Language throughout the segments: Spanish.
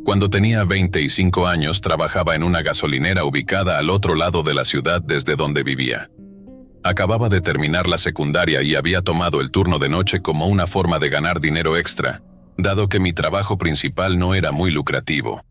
Cuando tenía 25 años, trabajaba en una gasolinera ubicada al otro lado de la ciudad desde donde vivía. Acababa de terminar la secundaria y había tomado el turno de noche como una forma de ganar dinero extra, dado que mi trabajo principal no era muy lucrativo.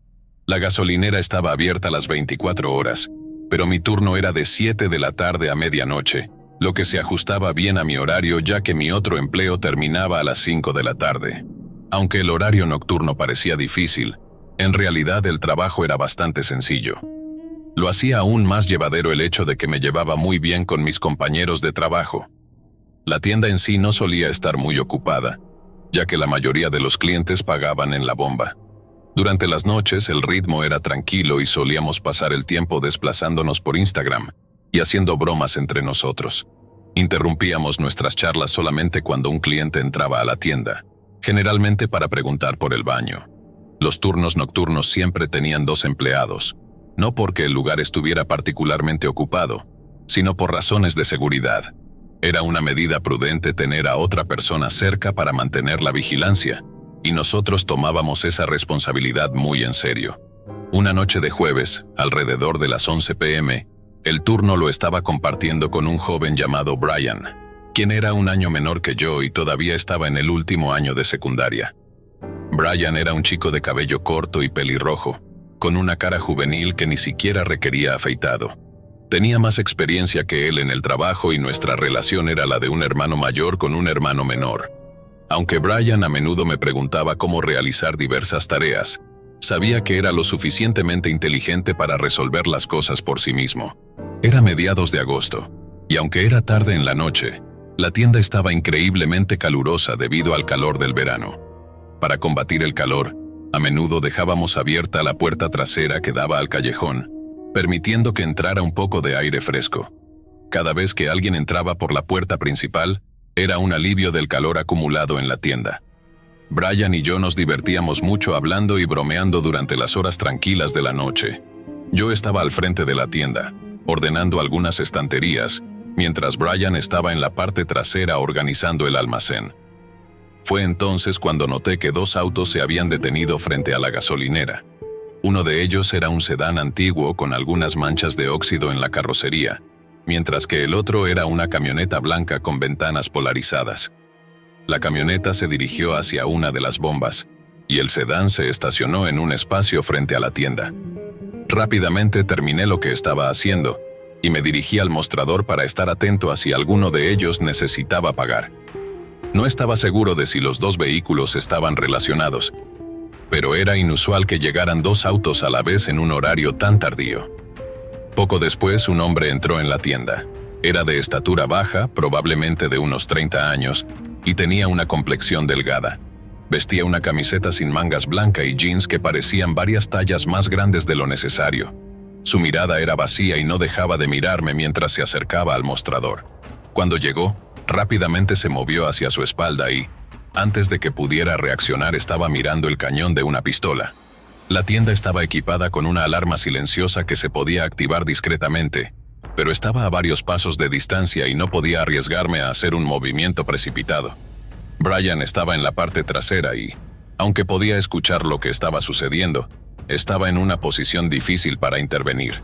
La gasolinera estaba abierta las 24 horas, pero mi turno era de 7 de la tarde a medianoche, lo que se ajustaba bien a mi horario ya que mi otro empleo terminaba a las 5 de la tarde. Aunque el horario nocturno parecía difícil, en realidad el trabajo era bastante sencillo. Lo hacía aún más llevadero el hecho de que me llevaba muy bien con mis compañeros de trabajo. La tienda en sí no solía estar muy ocupada, ya que la mayoría de los clientes pagaban en la bomba. Durante las noches el ritmo era tranquilo y solíamos pasar el tiempo desplazándonos por Instagram y haciendo bromas entre nosotros. Interrumpíamos nuestras charlas solamente cuando un cliente entraba a la tienda, generalmente para preguntar por el baño. Los turnos nocturnos siempre tenían 2 empleados, no porque el lugar estuviera particularmente ocupado, sino por razones de seguridad. Era una medida prudente tener a otra persona cerca para mantener la vigilancia, y nosotros tomábamos esa responsabilidad muy en serio. Una noche de jueves, alrededor de las 11 p.m., el turno lo estaba compartiendo con un joven llamado Brian, quien era un año menor que yo y todavía estaba en el último año de secundaria. Brian era un chico de cabello corto y pelirrojo, con una cara juvenil que ni siquiera requería afeitado. Tenía más experiencia que él en el trabajo y nuestra relación era la de un hermano mayor con un hermano menor. Aunque Brian a menudo me preguntaba cómo realizar diversas tareas, sabía que era lo suficientemente inteligente para resolver las cosas por sí mismo. Era mediados de agosto, y aunque era tarde en la noche, la tienda estaba increíblemente calurosa debido al calor del verano. Para combatir el calor, a menudo dejábamos abierta la puerta trasera que daba al callejón, permitiendo que entrara un poco de aire fresco. Cada vez que alguien entraba por la puerta principal, era un alivio del calor acumulado en la tienda. Brian y yo nos divertíamos mucho hablando y bromeando durante las horas tranquilas de la noche. Yo estaba al frente de la tienda, ordenando algunas estanterías, mientras Brian estaba en la parte trasera organizando el almacén. Fue entonces cuando noté que 2 autos se habían detenido frente a la gasolinera. Uno de ellos era un sedán antiguo con algunas manchas de óxido en la carrocería, mientras que el otro era una camioneta blanca con ventanas polarizadas. La camioneta se dirigió hacia una de las bombas, y el sedán se estacionó en un espacio frente a la tienda. Rápidamente terminé lo que estaba haciendo, y me dirigí al mostrador para estar atento a si alguno de ellos necesitaba pagar. No estaba seguro de si los 2 vehículos estaban relacionados, pero era inusual que llegaran 2 autos a la vez en un horario tan tardío. Poco después, un hombre entró en la tienda. Era de estatura baja, probablemente de unos 30 años, y tenía una complexión delgada. Vestía una camiseta sin mangas blanca y jeans que parecían varias tallas más grandes de lo necesario. Su mirada era vacía y no dejaba de mirarme mientras se acercaba al mostrador. Cuando llegó, rápidamente se movió hacia su espalda y, antes de que pudiera reaccionar, estaba mirando el cañón de una pistola. La tienda estaba equipada con una alarma silenciosa que se podía activar discretamente, pero estaba a varios pasos de distancia y no podía arriesgarme a hacer un movimiento precipitado. Brian estaba en la parte trasera y, aunque podía escuchar lo que estaba sucediendo, estaba en una posición difícil para intervenir.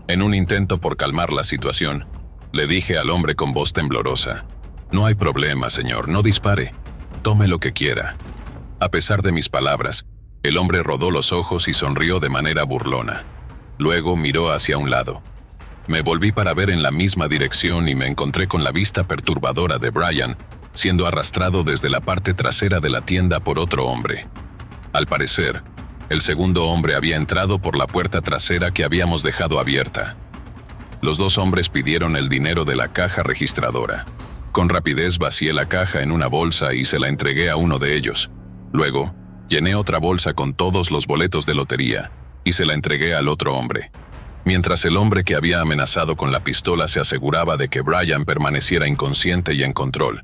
En un intento por calmar la situación, le dije al hombre con voz temblorosa: «No hay problema, señor, no dispare. Tome lo que quiera». A pesar de mis palabras, el hombre rodó los ojos y sonrió de manera burlona. Luego miró hacia un lado. Me volví para ver en la misma dirección y me encontré con la vista perturbadora de Brian, siendo arrastrado desde la parte trasera de la tienda por otro hombre. Al parecer, el segundo hombre había entrado por la puerta trasera que habíamos dejado abierta. Los 2 hombres pidieron el dinero de la caja registradora. Con rapidez vacié la caja en una bolsa y se la entregué a uno de ellos. Luego, llené otra bolsa con todos los boletos de lotería y se la entregué al otro hombre. Mientras el hombre que había amenazado con la pistola se aseguraba de que Brian permaneciera inconsciente y en control,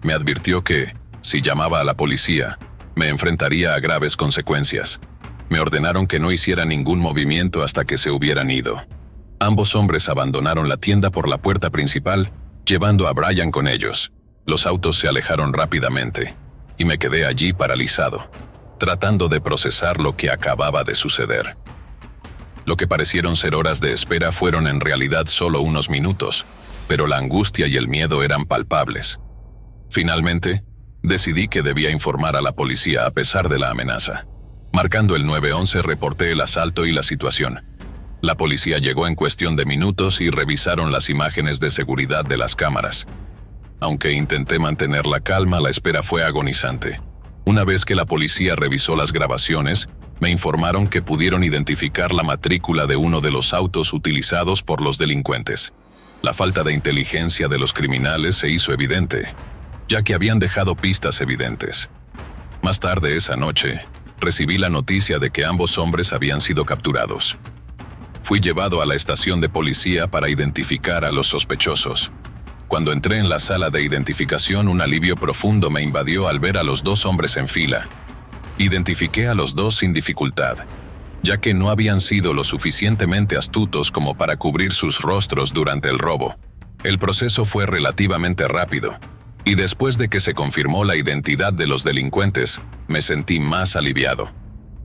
me advirtió que, si llamaba a la policía, me enfrentaría a graves consecuencias. Me ordenaron que no hiciera ningún movimiento hasta que se hubieran ido. Ambos hombres abandonaron la tienda por la puerta principal, llevando a Brian con ellos. Los autos se alejaron rápidamente, y me quedé allí paralizado. tratando de procesar lo que acababa de suceder. Lo que parecieron ser horas de espera fueron en realidad solo unos minutos, pero la angustia y el miedo eran palpables. Finalmente, decidí que debía informar a la policía a pesar de la amenaza. Marcando el 911 reporté el asalto y la situación. La policía llegó en cuestión de minutos y revisaron las imágenes de seguridad de las cámaras. Aunque intenté mantener la calma, la espera fue agonizante. Una vez que la policía revisó las grabaciones, me informaron que pudieron identificar la matrícula de uno de los autos utilizados por los delincuentes. La falta de inteligencia de los criminales se hizo evidente, ya que habían dejado pistas evidentes. Más tarde esa noche, recibí la noticia de que ambos hombres habían sido capturados. Fui llevado a la estación de policía para identificar a los sospechosos. Cuando entré en la sala de identificación, un alivio profundo me invadió al ver a los dos hombres en fila. Identifiqué a los dos sin dificultad, ya que no habían sido lo suficientemente astutos como para cubrir sus rostros durante el robo. El proceso fue relativamente rápido, y después de que se confirmó la identidad de los delincuentes, me sentí más aliviado.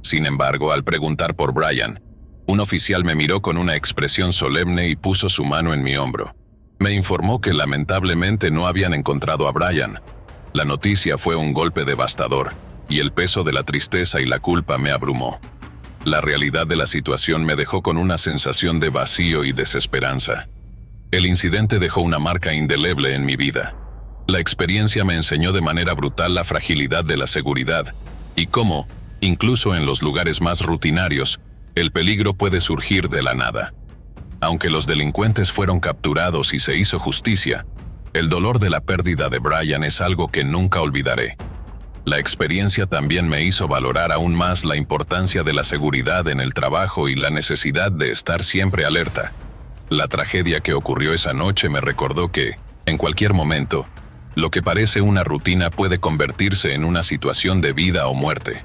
Sin embargo, al preguntar por Brian, un oficial me miró con una expresión solemne y puso su mano en mi hombro. Me informó que lamentablemente no habían encontrado a Brian. La noticia fue un golpe devastador, y el peso de la tristeza y la culpa me abrumó. La realidad de la situación me dejó con una sensación de vacío y desesperanza. El incidente dejó una marca indeleble en mi vida. La experiencia me enseñó de manera brutal la fragilidad de la seguridad y cómo, incluso en los lugares más rutinarios, el peligro puede surgir de la nada. Aunque los delincuentes fueron capturados y se hizo justicia, el dolor de la pérdida de Brian es algo que nunca olvidaré. La experiencia también me hizo valorar aún más la importancia de la seguridad en el trabajo y la necesidad de estar siempre alerta. La tragedia que ocurrió esa noche me recordó que, en cualquier momento, lo que parece una rutina puede convertirse en una situación de vida o muerte.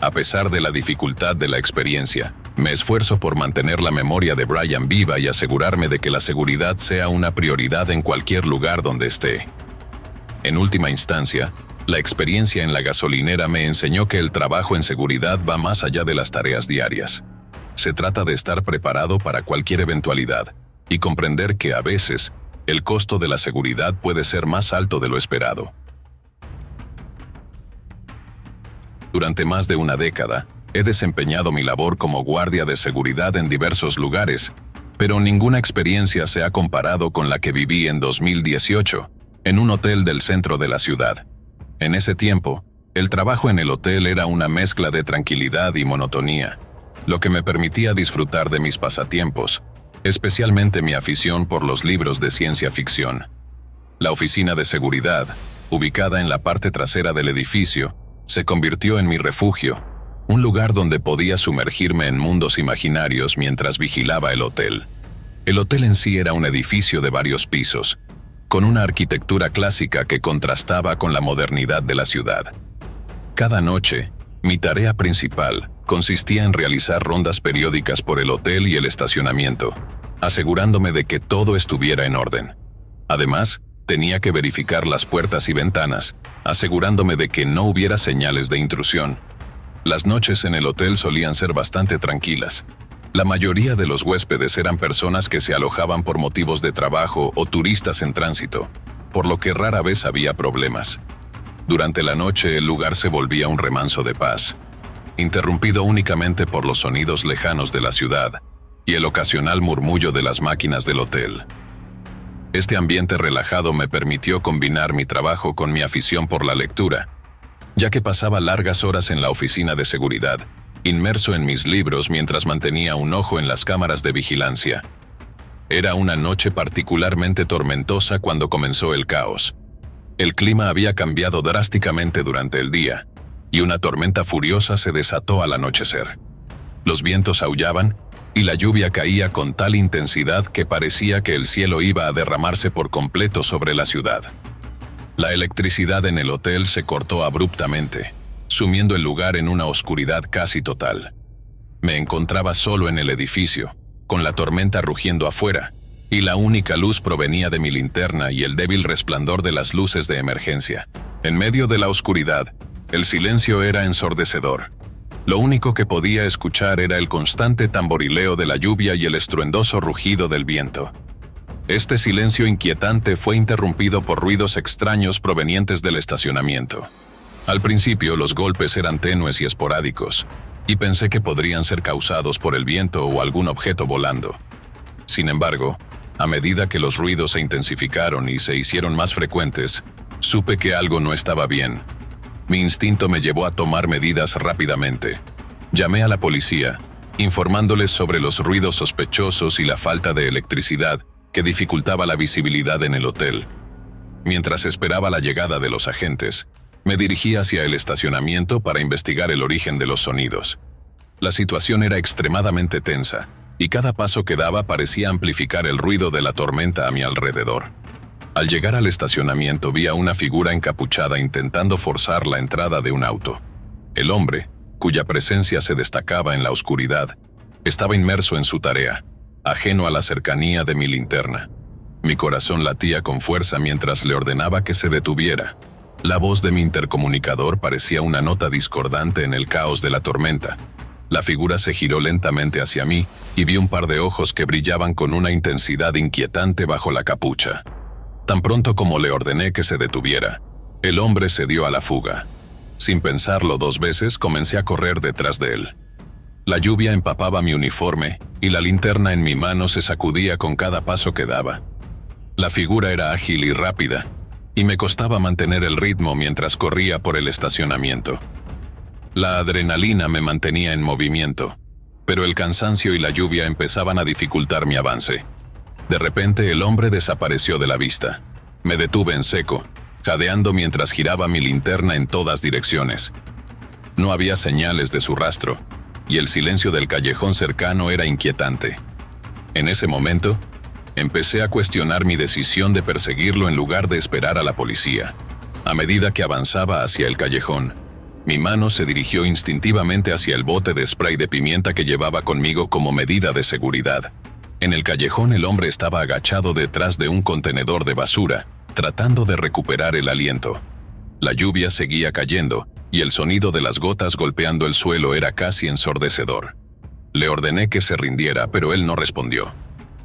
A pesar de la dificultad de la experiencia, me esfuerzo por mantener la memoria de Brian viva y asegurarme de que la seguridad sea una prioridad en cualquier lugar donde esté. En última instancia, la experiencia en la gasolinera me enseñó que el trabajo en seguridad va más allá de las tareas diarias. Se trata de estar preparado para cualquier eventualidad y comprender que a veces el costo de la seguridad puede ser más alto de lo esperado. Durante más de una década, he desempeñado mi labor como guardia de seguridad en diversos lugares, pero ninguna experiencia se ha comparado con la que viví en 2018, en un hotel del centro de la ciudad. En ese tiempo, el trabajo en el hotel era una mezcla de tranquilidad y monotonía, lo que me permitía disfrutar de mis pasatiempos, especialmente mi afición por los libros de ciencia ficción. La oficina de seguridad, ubicada en la parte trasera del edificio, se convirtió en mi refugio, un lugar donde podía sumergirme en mundos imaginarios mientras vigilaba el hotel. El hotel en sí era un edificio de varios pisos, con una arquitectura clásica que contrastaba con la modernidad de la ciudad. Cada noche, mi tarea principal consistía en realizar rondas periódicas por el hotel y el estacionamiento, asegurándome de que todo estuviera en orden. Además, tenía que verificar las puertas y ventanas, asegurándome de que no hubiera señales de intrusión. Las noches en el hotel solían ser bastante tranquilas. La mayoría de los huéspedes eran personas que se alojaban por motivos de trabajo o turistas en tránsito, por lo que rara vez había problemas. Durante la noche el lugar se volvía un remanso de paz, interrumpido únicamente por los sonidos lejanos de la ciudad y el ocasional murmullo de las máquinas del hotel. Este ambiente relajado me permitió combinar mi trabajo con mi afición por la lectura, ya que pasaba largas horas en la oficina de seguridad, inmerso en mis libros mientras mantenía un ojo en las cámaras de vigilancia. Era una noche particularmente tormentosa cuando comenzó el caos. El clima había cambiado drásticamente durante el día, y una tormenta furiosa se desató al anochecer. Los vientos aullaban, y la lluvia caía con tal intensidad que parecía que el cielo iba a derramarse por completo sobre la ciudad. La electricidad en el hotel se cortó abruptamente, sumiendo el lugar en una oscuridad casi total. Me encontraba solo en el edificio, con la tormenta rugiendo afuera, y la única luz provenía de mi linterna y el débil resplandor de las luces de emergencia. En medio de la oscuridad, El silencio era ensordecedor. Lo único que podía escuchar era el constante tamborileo de la lluvia y el estruendoso rugido del viento. Este silencio inquietante fue interrumpido por ruidos extraños provenientes del estacionamiento. Al principio los golpes eran tenues y esporádicos, y pensé que podrían ser causados por el viento o algún objeto volando. Sin embargo, a medida que los ruidos se intensificaron y se hicieron más frecuentes, supe que algo no estaba bien. Mi instinto me llevó a tomar medidas rápidamente. Llamé a la policía, informándoles sobre los ruidos sospechosos y la falta de electricidad que dificultaba la visibilidad en el hotel. Mientras esperaba la llegada de los agentes, me dirigí hacia el estacionamiento para investigar el origen de los sonidos. La situación era extremadamente tensa, y cada paso que daba parecía amplificar el ruido de la tormenta a mi alrededor. Al llegar al estacionamiento vi a una figura encapuchada intentando forzar la entrada de un auto. El hombre, cuya presencia se destacaba en la oscuridad, estaba inmerso en su tarea, ajeno a la cercanía de mi linterna. Mi corazón latía con fuerza mientras le ordenaba que se detuviera. La voz de mi intercomunicador parecía una nota discordante en el caos de la tormenta. La figura se giró lentamente hacia mí y vi un par de ojos que brillaban con una intensidad inquietante bajo la capucha. Tan pronto como le ordené que se detuviera, el hombre se dio a la fuga. Sin pensarlo 2 veces, comencé a correr detrás de él. La lluvia empapaba mi uniforme y la linterna en mi mano se sacudía con cada paso que daba. La figura era ágil y rápida, y me costaba mantener el ritmo mientras corría por el estacionamiento. La adrenalina me mantenía en movimiento, pero el cansancio y la lluvia empezaban a dificultar mi avance. De repente el hombre desapareció de la vista. Me detuve en seco, jadeando mientras giraba mi linterna en todas direcciones. No había señales de su rastro, y el silencio del callejón cercano era inquietante. En ese momento, empecé a cuestionar mi decisión de perseguirlo en lugar de esperar a la policía. A medida que avanzaba hacia el callejón, mi mano se dirigió instintivamente hacia el bote de spray de pimienta que llevaba conmigo como medida de seguridad. En el callejón el hombre estaba agachado detrás de un contenedor de basura, tratando de recuperar el aliento. La lluvia seguía cayendo, y el sonido de las gotas golpeando el suelo era casi ensordecedor. Le ordené que se rindiera, pero él no respondió.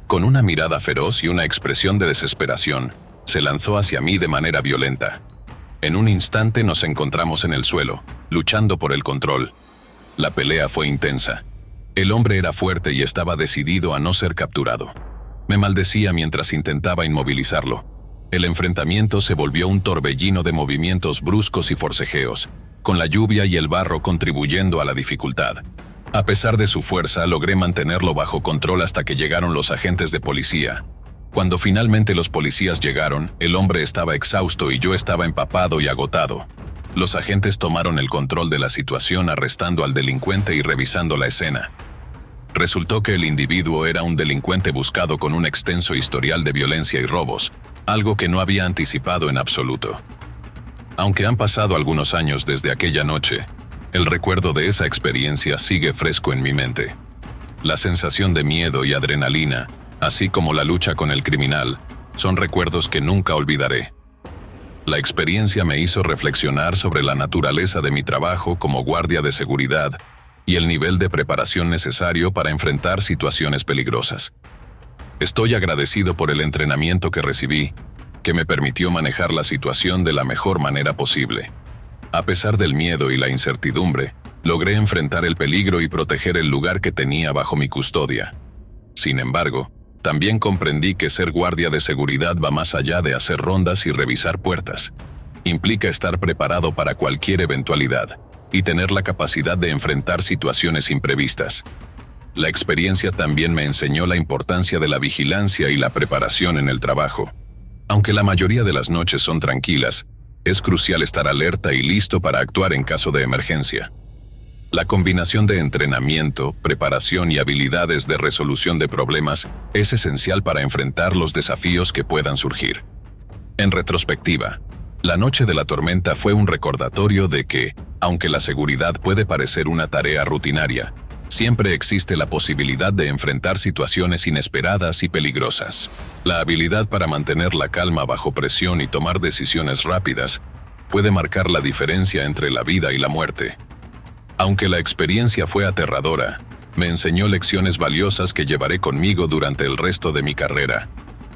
Con una mirada feroz y una expresión de desesperación, se lanzó hacia mí de manera violenta. En un instante nos encontramos en el suelo, luchando por el control. La pelea fue intensa. El hombre era fuerte y estaba decidido a no ser capturado. Me maldecía mientras intentaba inmovilizarlo. El enfrentamiento se volvió un torbellino de movimientos bruscos y forcejeos, con la lluvia y el barro contribuyendo a la dificultad. A pesar de su fuerza, logré mantenerlo bajo control hasta que llegaron los agentes de policía. Cuando finalmente los policías llegaron, el hombre estaba exhausto y yo estaba empapado y agotado. Los agentes tomaron el control de la situación arrestando al delincuente y revisando la escena. Resultó que el individuo era un delincuente buscado con un extenso historial de violencia y robos, algo que no había anticipado en absoluto. Aunque han pasado algunos años desde aquella noche, el recuerdo de esa experiencia sigue fresco en mi mente. La sensación de miedo y adrenalina, así como la lucha con el criminal, son recuerdos que nunca olvidaré. La experiencia me hizo reflexionar sobre la naturaleza de mi trabajo como guardia de seguridad y el nivel de preparación necesario para enfrentar situaciones peligrosas. Estoy agradecido por el entrenamiento que recibí, que me permitió manejar la situación de la mejor manera posible. A pesar del miedo y la incertidumbre, logré enfrentar el peligro y proteger el lugar que tenía bajo mi custodia. Sin embargo, también comprendí que ser guardia de seguridad va más allá de hacer rondas y revisar puertas. Implica estar preparado para cualquier eventualidad y tener la capacidad de enfrentar situaciones imprevistas. La experiencia también me enseñó la importancia de la vigilancia y la preparación en el trabajo. Aunque la mayoría de las noches son tranquilas, es crucial estar alerta y listo para actuar en caso de emergencia. La combinación de entrenamiento, preparación y habilidades de resolución de problemas es esencial para enfrentar los desafíos que puedan surgir. En retrospectiva, la noche de la tormenta fue un recordatorio de que, aunque la seguridad puede parecer una tarea rutinaria, siempre existe la posibilidad de enfrentar situaciones inesperadas y peligrosas. La habilidad para mantener la calma bajo presión y tomar decisiones rápidas puede marcar la diferencia entre la vida y la muerte. Aunque la experiencia fue aterradora, me enseñó lecciones valiosas que llevaré conmigo durante el resto de mi carrera.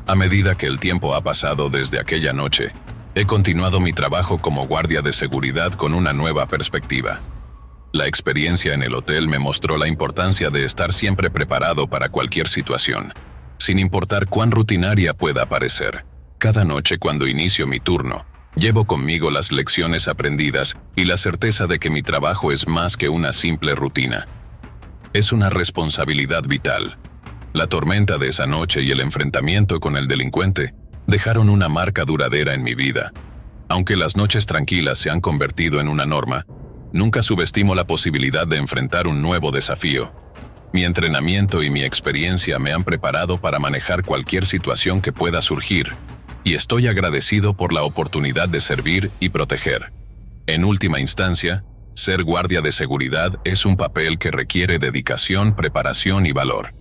A medida que el tiempo ha pasado desde aquella noche, he continuado mi trabajo como guardia de seguridad con una nueva perspectiva. La experiencia en el hotel me mostró la importancia de estar siempre preparado para cualquier situación, sin importar cuán rutinaria pueda parecer. Cada noche cuando inicio mi turno, llevo conmigo las lecciones aprendidas y la certeza de que mi trabajo es más que una simple rutina. Es una responsabilidad vital. La tormenta de esa noche y el enfrentamiento con el delincuente dejaron una marca duradera en mi vida. Aunque las noches tranquilas se han convertido en una norma, nunca subestimo la posibilidad de enfrentar un nuevo desafío. Mi entrenamiento y mi experiencia me han preparado para manejar cualquier situación que pueda surgir, y estoy agradecido por la oportunidad de servir y proteger. En última instancia, ser guardia de seguridad es un papel que requiere dedicación, preparación y valor.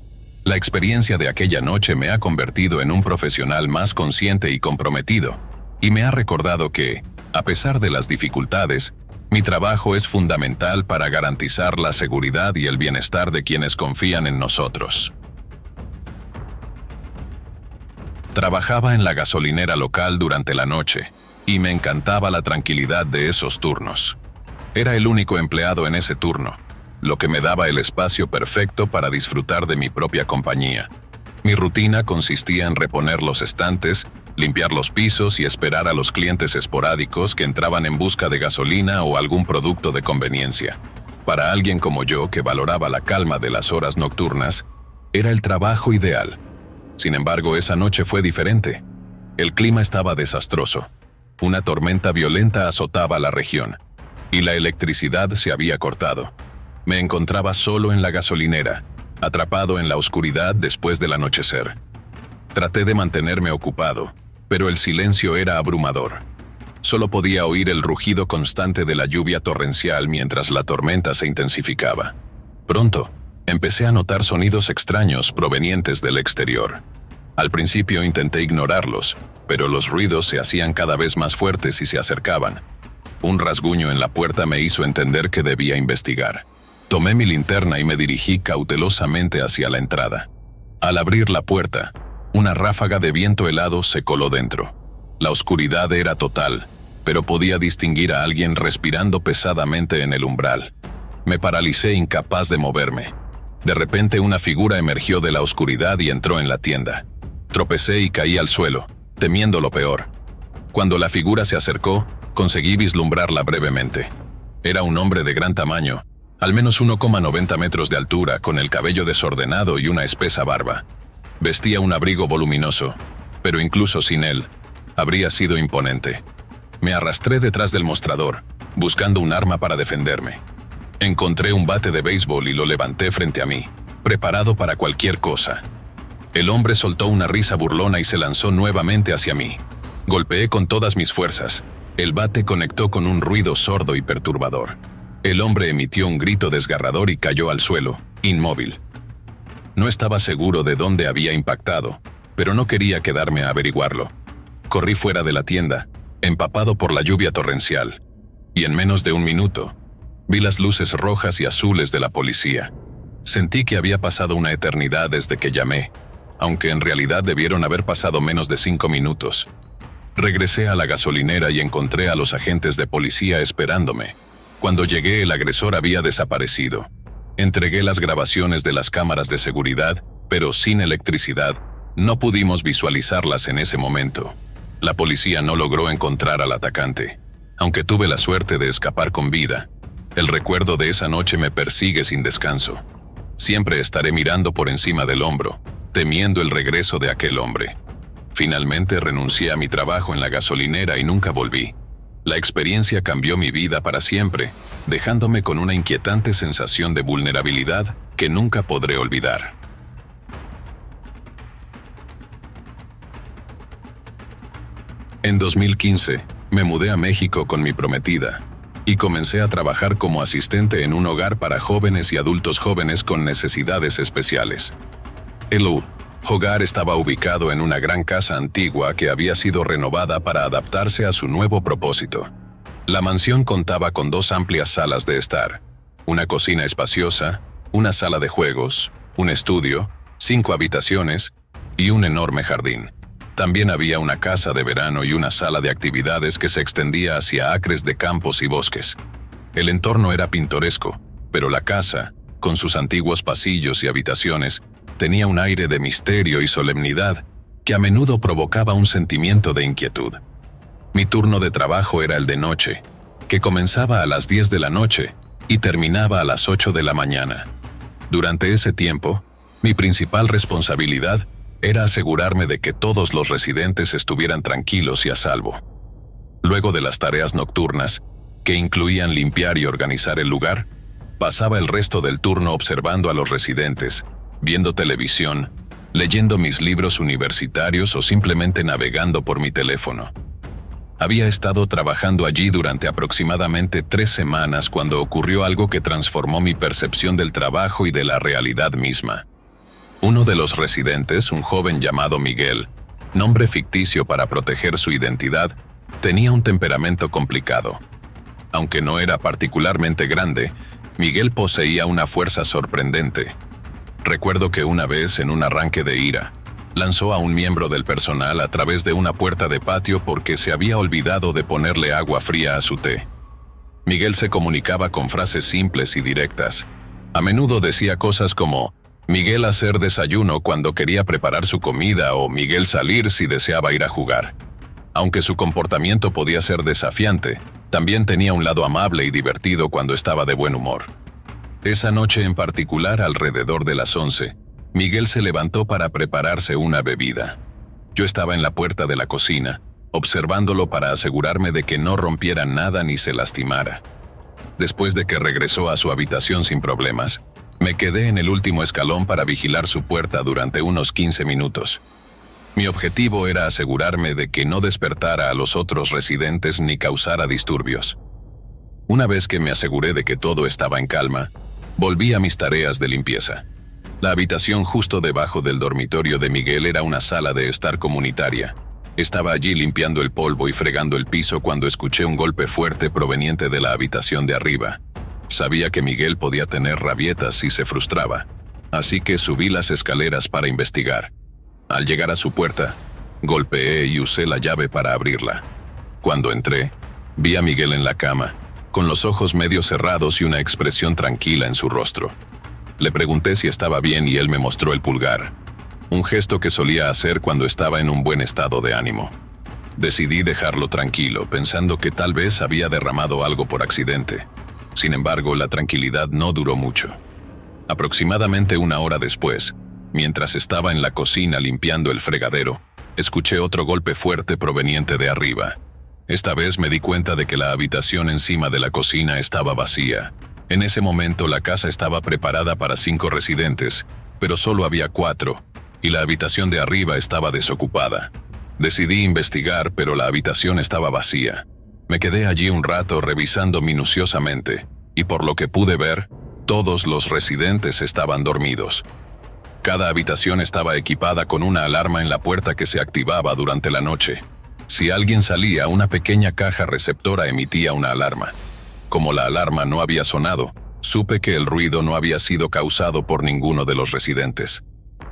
La experiencia de aquella noche me ha convertido en un profesional más consciente y comprometido, y me ha recordado que, a pesar de las dificultades, mi trabajo es fundamental para garantizar la seguridad y el bienestar de quienes confían en nosotros. Trabajaba en la gasolinera local durante la noche, y me encantaba la tranquilidad de esos turnos. Era el único empleado en ese turno, lo que me daba el espacio perfecto para disfrutar de mi propia compañía. Mi rutina consistía en reponer los estantes, limpiar los pisos y esperar a los clientes esporádicos que entraban en busca de gasolina o algún producto de conveniencia. Para alguien como yo, que valoraba la calma de las horas nocturnas, era el trabajo ideal. Sin embargo, esa noche fue diferente. El clima estaba desastroso. Una tormenta violenta azotaba la región, y la electricidad se había cortado. Me encontraba solo en la gasolinera, atrapado en la oscuridad después del anochecer. Traté de mantenerme ocupado, pero el silencio era abrumador. Solo podía oír el rugido constante de la lluvia torrencial mientras la tormenta se intensificaba. Pronto, empecé a notar sonidos extraños provenientes del exterior. Al principio intenté ignorarlos, pero los ruidos se hacían cada vez más fuertes y se acercaban. Un rasguño en la puerta me hizo entender que debía investigar. Tomé mi linterna y me dirigí cautelosamente hacia la entrada. Al abrir la puerta, una ráfaga de viento helado se coló dentro. La oscuridad era total, pero podía distinguir a alguien respirando pesadamente en el umbral. Me paralicé, incapaz de moverme. De repente una figura emergió de la oscuridad y entró en la tienda. Tropecé y caí al suelo, temiendo lo peor. Cuando la figura se acercó, conseguí vislumbrarla brevemente. Era un hombre de gran tamaño, al menos 1,90 metros de altura, con el cabello desordenado y una espesa barba. Vestía un abrigo voluminoso, pero incluso sin él, habría sido imponente. Me arrastré detrás del mostrador, buscando un arma para defenderme. Encontré un bate de béisbol y lo levanté frente a mí, preparado para cualquier cosa. El hombre soltó una risa burlona y se lanzó nuevamente hacia mí. Golpeé con todas mis fuerzas. El bate conectó con un ruido sordo y perturbador. El hombre emitió un grito desgarrador y cayó al suelo, inmóvil. No estaba seguro de dónde había impactado, pero no quería quedarme a averiguarlo. Corrí fuera de la tienda, empapado por la lluvia torrencial, y en menos de un minuto, vi las luces rojas y azules de la policía. Sentí que había pasado una eternidad desde que llamé, aunque en realidad debieron haber pasado menos de 5 minutos. Regresé a la gasolinera y encontré a los agentes de policía esperándome. Cuando llegué, el agresor había desaparecido. Entregué las grabaciones de las cámaras de seguridad, pero sin electricidad, no pudimos visualizarlas en ese momento. La policía no logró encontrar al atacante. Aunque tuve la suerte de escapar con vida, el recuerdo de esa noche me persigue sin descanso. Siempre estaré mirando por encima del hombro, temiendo el regreso de aquel hombre. Finalmente renuncié a mi trabajo en la gasolinera y nunca volví. La experiencia cambió mi vida para siempre, dejándome con una inquietante sensación de vulnerabilidad que nunca podré olvidar. En 2015, me mudé a México con mi prometida y comencé a trabajar como asistente en un hogar para jóvenes y adultos jóvenes con necesidades especiales. El hogar estaba ubicado en una gran casa antigua que había sido renovada para adaptarse a su nuevo propósito. La mansión contaba con 2 amplias salas de estar, una cocina espaciosa, una sala de juegos, un estudio, 5 habitaciones y un enorme jardín. También había una casa de verano y una sala de actividades que se extendía hacia acres de campos y bosques. El entorno era pintoresco, pero la casa, con sus antiguos pasillos y habitaciones, tenía un aire de misterio y solemnidad que a menudo provocaba un sentimiento de inquietud. Mi turno de trabajo era el de noche, que comenzaba a las 10 de la noche y terminaba a las 8 de la mañana. Durante ese tiempo, mi principal responsabilidad era asegurarme de que todos los residentes estuvieran tranquilos y a salvo. Luego de las tareas nocturnas, que incluían limpiar y organizar el lugar, pasaba el resto del turno observando a los residentes, viendo televisión, leyendo mis libros universitarios o simplemente navegando por mi teléfono. Había estado trabajando allí durante aproximadamente 3 semanas cuando ocurrió algo que transformó mi percepción del trabajo y de la realidad misma. Uno de los residentes, un joven llamado Miguel, nombre ficticio para proteger su identidad, tenía un temperamento complicado. Aunque no era particularmente grande, Miguel poseía una fuerza sorprendente. Recuerdo que una vez, en un arranque de ira, lanzó a un miembro del personal a través de una puerta de patio porque se había olvidado de ponerle agua fría a su té. Miguel se comunicaba con frases simples y directas. A menudo decía cosas como Miguel hacer desayuno cuando quería preparar su comida o Miguel salir si deseaba ir a jugar. Aunque su comportamiento podía ser desafiante, también tenía un lado amable y divertido cuando estaba de buen humor. Esa noche en particular, alrededor de las 11, Miguel se levantó para prepararse una bebida. Yo estaba en la puerta de la cocina, observándolo para asegurarme de que no rompiera nada ni se lastimara. Después de que regresó a su habitación sin problemas, me quedé en el último escalón para vigilar su puerta durante unos 15 minutos. Mi objetivo era asegurarme de que no despertara a los otros residentes ni causara disturbios. Una vez que me aseguré de que todo estaba en calma, volví a mis tareas de limpieza. La habitación justo debajo del dormitorio de Miguel era una sala de estar comunitaria. Estaba allí limpiando el polvo y fregando el piso cuando escuché un golpe fuerte proveniente de la habitación de arriba. Sabía que Miguel podía tener rabietas si se frustraba, así que subí las escaleras para investigar. Al llegar a su puerta, golpeé y usé la llave para abrirla. Cuando entré, vi a Miguel en la cama, con los ojos medio cerrados y una expresión tranquila en su rostro. Le pregunté si estaba bien y él me mostró el pulgar, un gesto que solía hacer cuando estaba en un buen estado de ánimo. Decidí dejarlo tranquilo, pensando que tal vez había derramado algo por accidente. Sin embargo, la tranquilidad no duró mucho. Aproximadamente 1 hora después, mientras estaba en la cocina limpiando el fregadero, escuché otro golpe fuerte proveniente de arriba. Esta vez me di cuenta de que la habitación encima de la cocina estaba vacía. En ese momento la casa estaba preparada para 5 residentes, pero solo había 4, y la habitación de arriba estaba desocupada. Decidí investigar, pero la habitación estaba vacía. Me quedé allí un rato revisando minuciosamente, y por lo que pude ver, todos los residentes estaban dormidos. Cada habitación estaba equipada con una alarma en la puerta que se activaba durante la noche. Si alguien salía, una pequeña caja receptora emitía una alarma. Como la alarma no había sonado, supe que el ruido no había sido causado por ninguno de los residentes.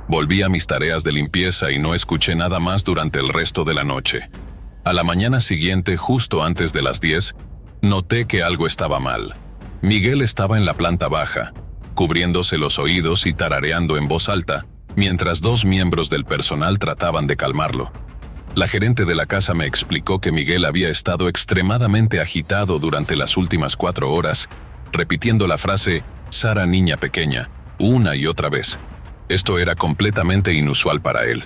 Volví a mis tareas de limpieza y no escuché nada más durante el resto de la noche. A la mañana siguiente, justo antes de las 10, noté que algo estaba mal. Miguel estaba en la planta baja, cubriéndose los oídos y tarareando en voz alta, mientras 2 miembros del personal trataban de calmarlo. La gerente de la casa me explicó que Miguel había estado extremadamente agitado durante las últimas 4 horas, repitiendo la frase «Sara niña pequeña», una y otra vez. Esto era completamente inusual para él,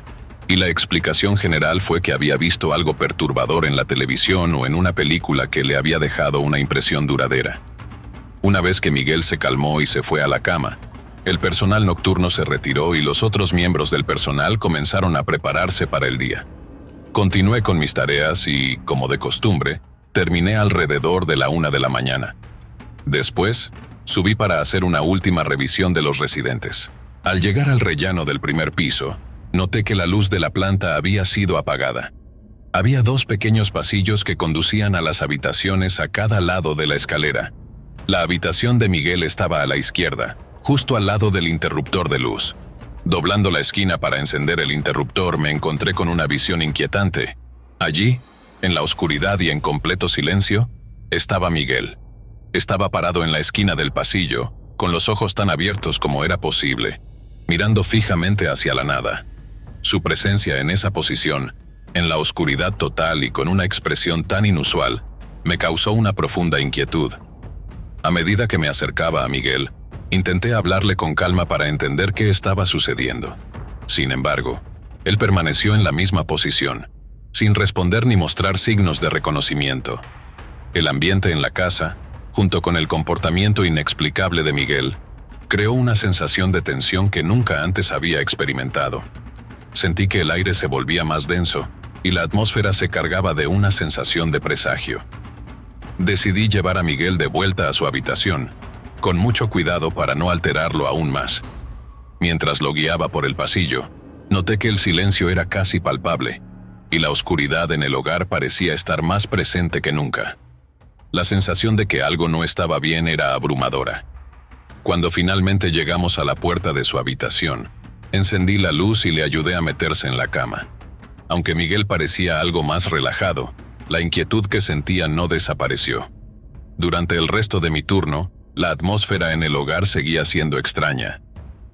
y la explicación general fue que había visto algo perturbador en la televisión o en una película que le había dejado una impresión duradera. Una vez que Miguel se calmó y se fue a la cama, el personal nocturno se retiró y los otros miembros del personal comenzaron a prepararse para el día. Continué con mis tareas y, como de costumbre, terminé alrededor de la 1 de la mañana. Después, subí para hacer una última revisión de los residentes. Al llegar al rellano del primer piso, noté que la luz de la planta había sido apagada. Había dos pequeños pasillos que conducían a las habitaciones a cada lado de la escalera. La habitación de Miguel estaba a la izquierda, justo al lado del interruptor de luz. Doblando la esquina para encender el interruptor, me encontré con una visión inquietante. Allí, en la oscuridad y en completo silencio, estaba Miguel. Estaba parado en la esquina del pasillo, con los ojos tan abiertos como era posible, mirando fijamente hacia la nada. Su presencia en esa posición, en la oscuridad total y con una expresión tan inusual, me causó una profunda inquietud. A medida que me acercaba a Miguel, intenté hablarle con calma para entender qué estaba sucediendo. Sin embargo, él permaneció en la misma posición, sin responder ni mostrar signos de reconocimiento. El ambiente en la casa, junto con el comportamiento inexplicable de Miguel, creó una sensación de tensión que nunca antes había experimentado. Sentí que el aire se volvía más denso y la atmósfera se cargaba de una sensación de presagio. Decidí llevar a Miguel de vuelta a su habitación, con mucho cuidado para no alterarlo aún más. Mientras lo guiaba por el pasillo, noté que el silencio era casi palpable, y la oscuridad en el hogar parecía estar más presente que nunca. La sensación de que algo no estaba bien era abrumadora. Cuando finalmente llegamos a la puerta de su habitación, encendí la luz y le ayudé a meterse en la cama. Aunque Miguel parecía algo más relajado, la inquietud que sentía no desapareció. Durante el resto de mi turno, la atmósfera en el hogar seguía siendo extraña.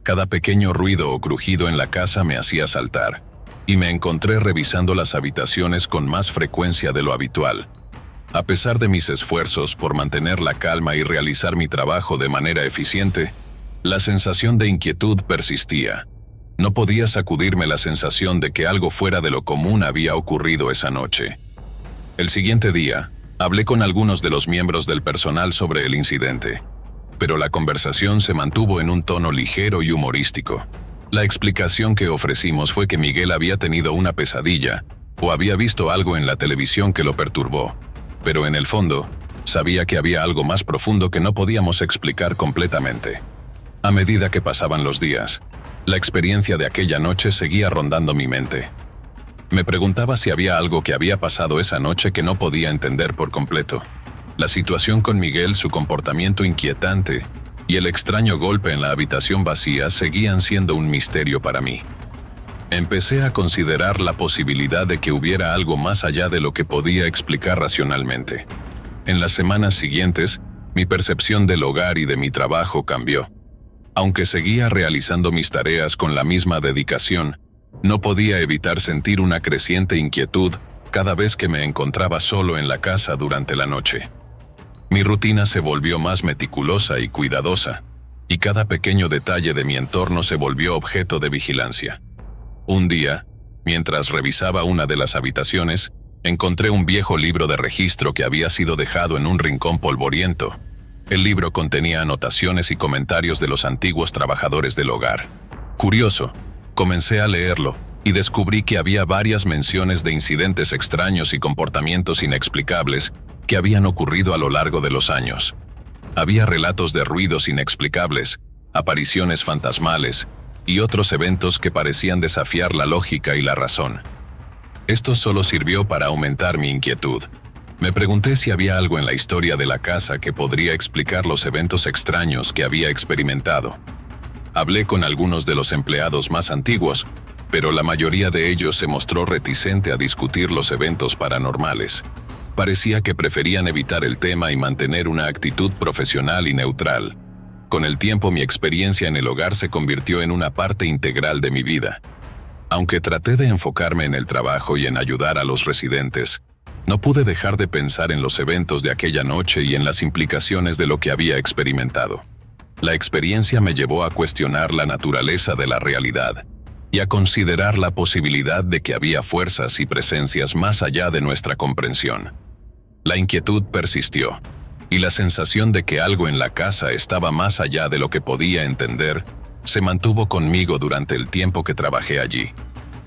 Cada pequeño ruido o crujido en la casa me hacía saltar, y me encontré revisando las habitaciones con más frecuencia de lo habitual. A pesar de mis esfuerzos por mantener la calma y realizar mi trabajo de manera eficiente, la sensación de inquietud persistía. No podía sacudirme la sensación de que algo fuera de lo común había ocurrido esa noche. El siguiente día, hablé con algunos de los miembros del personal sobre el incidente, pero la conversación se mantuvo en un tono ligero y humorístico. La explicación que ofrecimos fue que Miguel había tenido una pesadilla o había visto algo en la televisión que lo perturbó, pero en el fondo, sabía que había algo más profundo que no podíamos explicar completamente. A medida que pasaban los días, la experiencia de aquella noche seguía rondando mi mente. Me preguntaba si había algo que había pasado esa noche que no podía entender por completo. La situación con Miguel, su comportamiento inquietante y el extraño golpe en la habitación vacía seguían siendo un misterio para mí. Empecé a considerar la posibilidad de que hubiera algo más allá de lo que podía explicar racionalmente. En las semanas siguientes, mi percepción del hogar y de mi trabajo cambió. Aunque seguía realizando mis tareas con la misma dedicación, no podía evitar sentir una creciente inquietud cada vez que me encontraba solo en la casa durante la noche. Mi rutina se volvió más meticulosa y cuidadosa, y cada pequeño detalle de mi entorno se volvió objeto de vigilancia. Un día, mientras revisaba una de las habitaciones, encontré un viejo libro de registro que había sido dejado en un rincón polvoriento. El libro contenía anotaciones y comentarios de los antiguos trabajadores del hogar. Curioso, comencé a leerlo y descubrí que había varias menciones de incidentes extraños y comportamientos inexplicables que habían ocurrido a lo largo de los años. Había relatos de ruidos inexplicables, apariciones fantasmales y otros eventos que parecían desafiar la lógica y la razón. Esto solo sirvió para aumentar mi inquietud. Me pregunté si había algo en la historia de la casa que podría explicar los eventos extraños que había experimentado. Hablé con algunos de los empleados más antiguos, pero la mayoría de ellos se mostró reticente a discutir los eventos paranormales. Parecía que preferían evitar el tema y mantener una actitud profesional y neutral. Con el tiempo, mi experiencia en el hogar se convirtió en una parte integral de mi vida. Aunque traté de enfocarme en el trabajo y en ayudar a los residentes, no pude dejar de pensar en los eventos de aquella noche y en las implicaciones de lo que había experimentado. La experiencia me llevó a cuestionar la naturaleza de la realidad y a considerar la posibilidad de que había fuerzas y presencias más allá de nuestra comprensión. La inquietud persistió, y la sensación de que algo en la casa estaba más allá de lo que podía entender se mantuvo conmigo durante el tiempo que trabajé allí.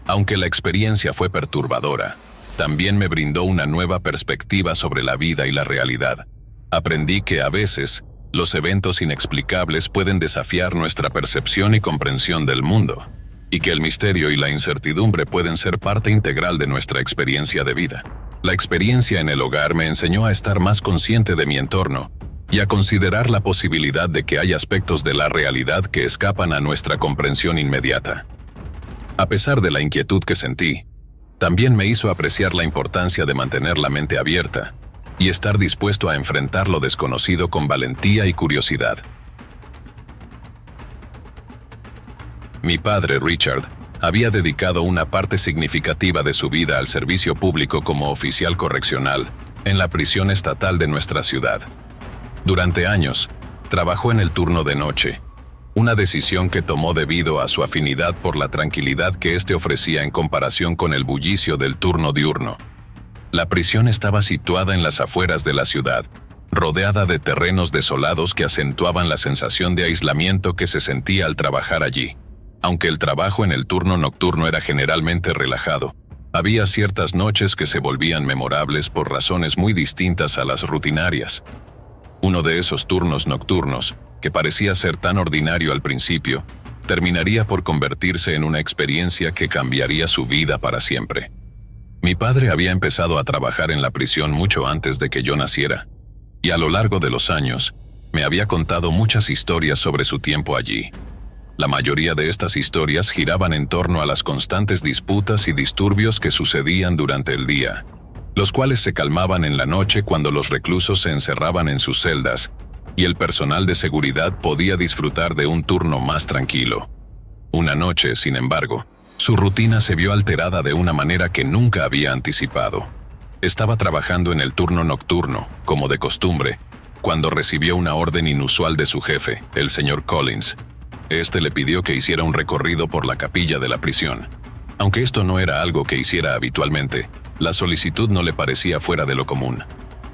Aunque la experiencia fue perturbadora, también me brindó una nueva perspectiva sobre la vida y la realidad. Aprendí que a veces, los eventos inexplicables pueden desafiar nuestra percepción y comprensión del mundo, y que el misterio y la incertidumbre pueden ser parte integral de nuestra experiencia de vida. La experiencia en el hogar me enseñó a estar más consciente de mi entorno y a considerar la posibilidad de que hay aspectos de la realidad que escapan a nuestra comprensión inmediata. A pesar de la inquietud que sentí, también me hizo apreciar la importancia de mantener la mente abierta y estar dispuesto a enfrentar lo desconocido con valentía y curiosidad. Mi padre, Richard, había dedicado una parte significativa de su vida al servicio público como oficial correccional en la prisión estatal de nuestra ciudad. Durante años, trabajó en el turno de noche, una decisión que tomó debido a su afinidad por la tranquilidad que éste ofrecía en comparación con el bullicio del turno diurno. La prisión estaba situada en las afueras de la ciudad, rodeada de terrenos desolados que acentuaban la sensación de aislamiento que se sentía al trabajar allí. Aunque el trabajo en el turno nocturno era generalmente relajado, había ciertas noches que se volvían memorables por razones muy distintas a las rutinarias. Uno de esos turnos nocturnos, que parecía ser tan ordinario al principio, terminaría por convertirse en una experiencia que cambiaría su vida para siempre. Mi padre había empezado a trabajar en la prisión mucho antes de que yo naciera, y a lo largo de los años, me había contado muchas historias sobre su tiempo allí. La mayoría de estas historias giraban en torno a las constantes disputas y disturbios que sucedían durante el día, los cuales se calmaban en la noche cuando los reclusos se encerraban en sus celdas y el personal de seguridad podía disfrutar de un turno más tranquilo. Una noche, sin embargo, su rutina se vio alterada de una manera que nunca había anticipado. Estaba trabajando en el turno nocturno, como de costumbre, cuando recibió una orden inusual de su jefe, el señor Collins. Este le pidió que hiciera un recorrido por la capilla de la prisión. Aunque esto no era algo que hiciera habitualmente, la solicitud no le parecía fuera de lo común.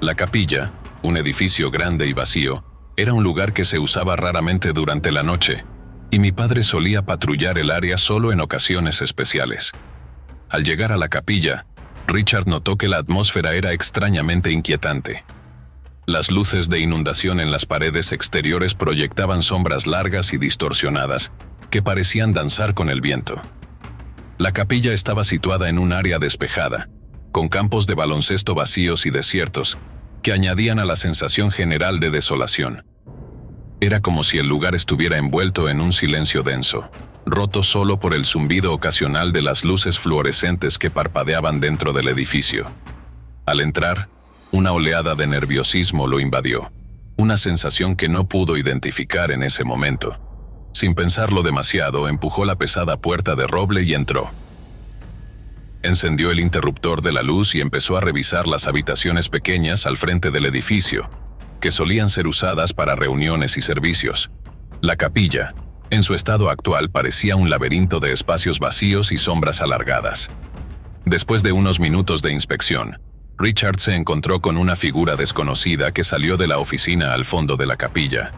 La capilla, un edificio grande y vacío, era un lugar que se usaba raramente durante la noche, y mi padre solía patrullar el área solo en ocasiones especiales. Al llegar a la capilla, Richard notó que la atmósfera era extrañamente inquietante. Las luces de inundación en las paredes exteriores proyectaban sombras largas y distorsionadas, que parecían danzar con el viento. La capilla estaba situada en un área despejada, con campos de baloncesto vacíos y desiertos, que añadían a la sensación general de desolación. Era como si el lugar estuviera envuelto en un silencio denso, roto solo por el zumbido ocasional de las luces fluorescentes que parpadeaban dentro del edificio. Al entrar, una oleada de nerviosismo lo invadió, una sensación que no pudo identificar en ese momento. Sin pensarlo demasiado, empujó la pesada puerta de roble y entró. Encendió el interruptor de la luz y empezó a revisar las habitaciones pequeñas al frente del edificio, que solían ser usadas para reuniones y servicios. La capilla, en su estado actual, parecía un laberinto de espacios vacíos y sombras alargadas. Después de unos minutos de inspección, Richard se encontró con una figura desconocida que salió de la oficina al fondo de la capilla.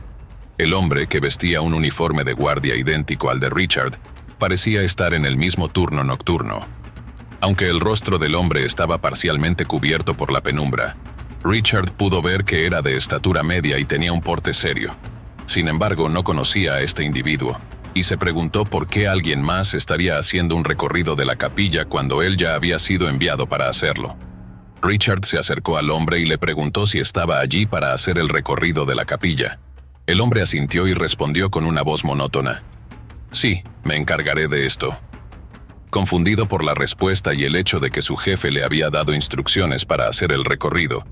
El hombre, que vestía un uniforme de guardia idéntico al de Richard, parecía estar en el mismo turno nocturno. Aunque el rostro del hombre estaba parcialmente cubierto por la penumbra, Richard pudo ver que era de estatura media y tenía un porte serio. Sin embargo, no conocía a este individuo, y se preguntó por qué alguien más estaría haciendo un recorrido de la capilla cuando él ya había sido enviado para hacerlo. Richard se acercó al hombre y le preguntó si estaba allí para hacer el recorrido de la capilla. El hombre asintió y respondió con una voz monótona: «Sí, me encargaré de esto». Confundido por la respuesta y el hecho de que su jefe le había dado instrucciones para hacer el recorrido,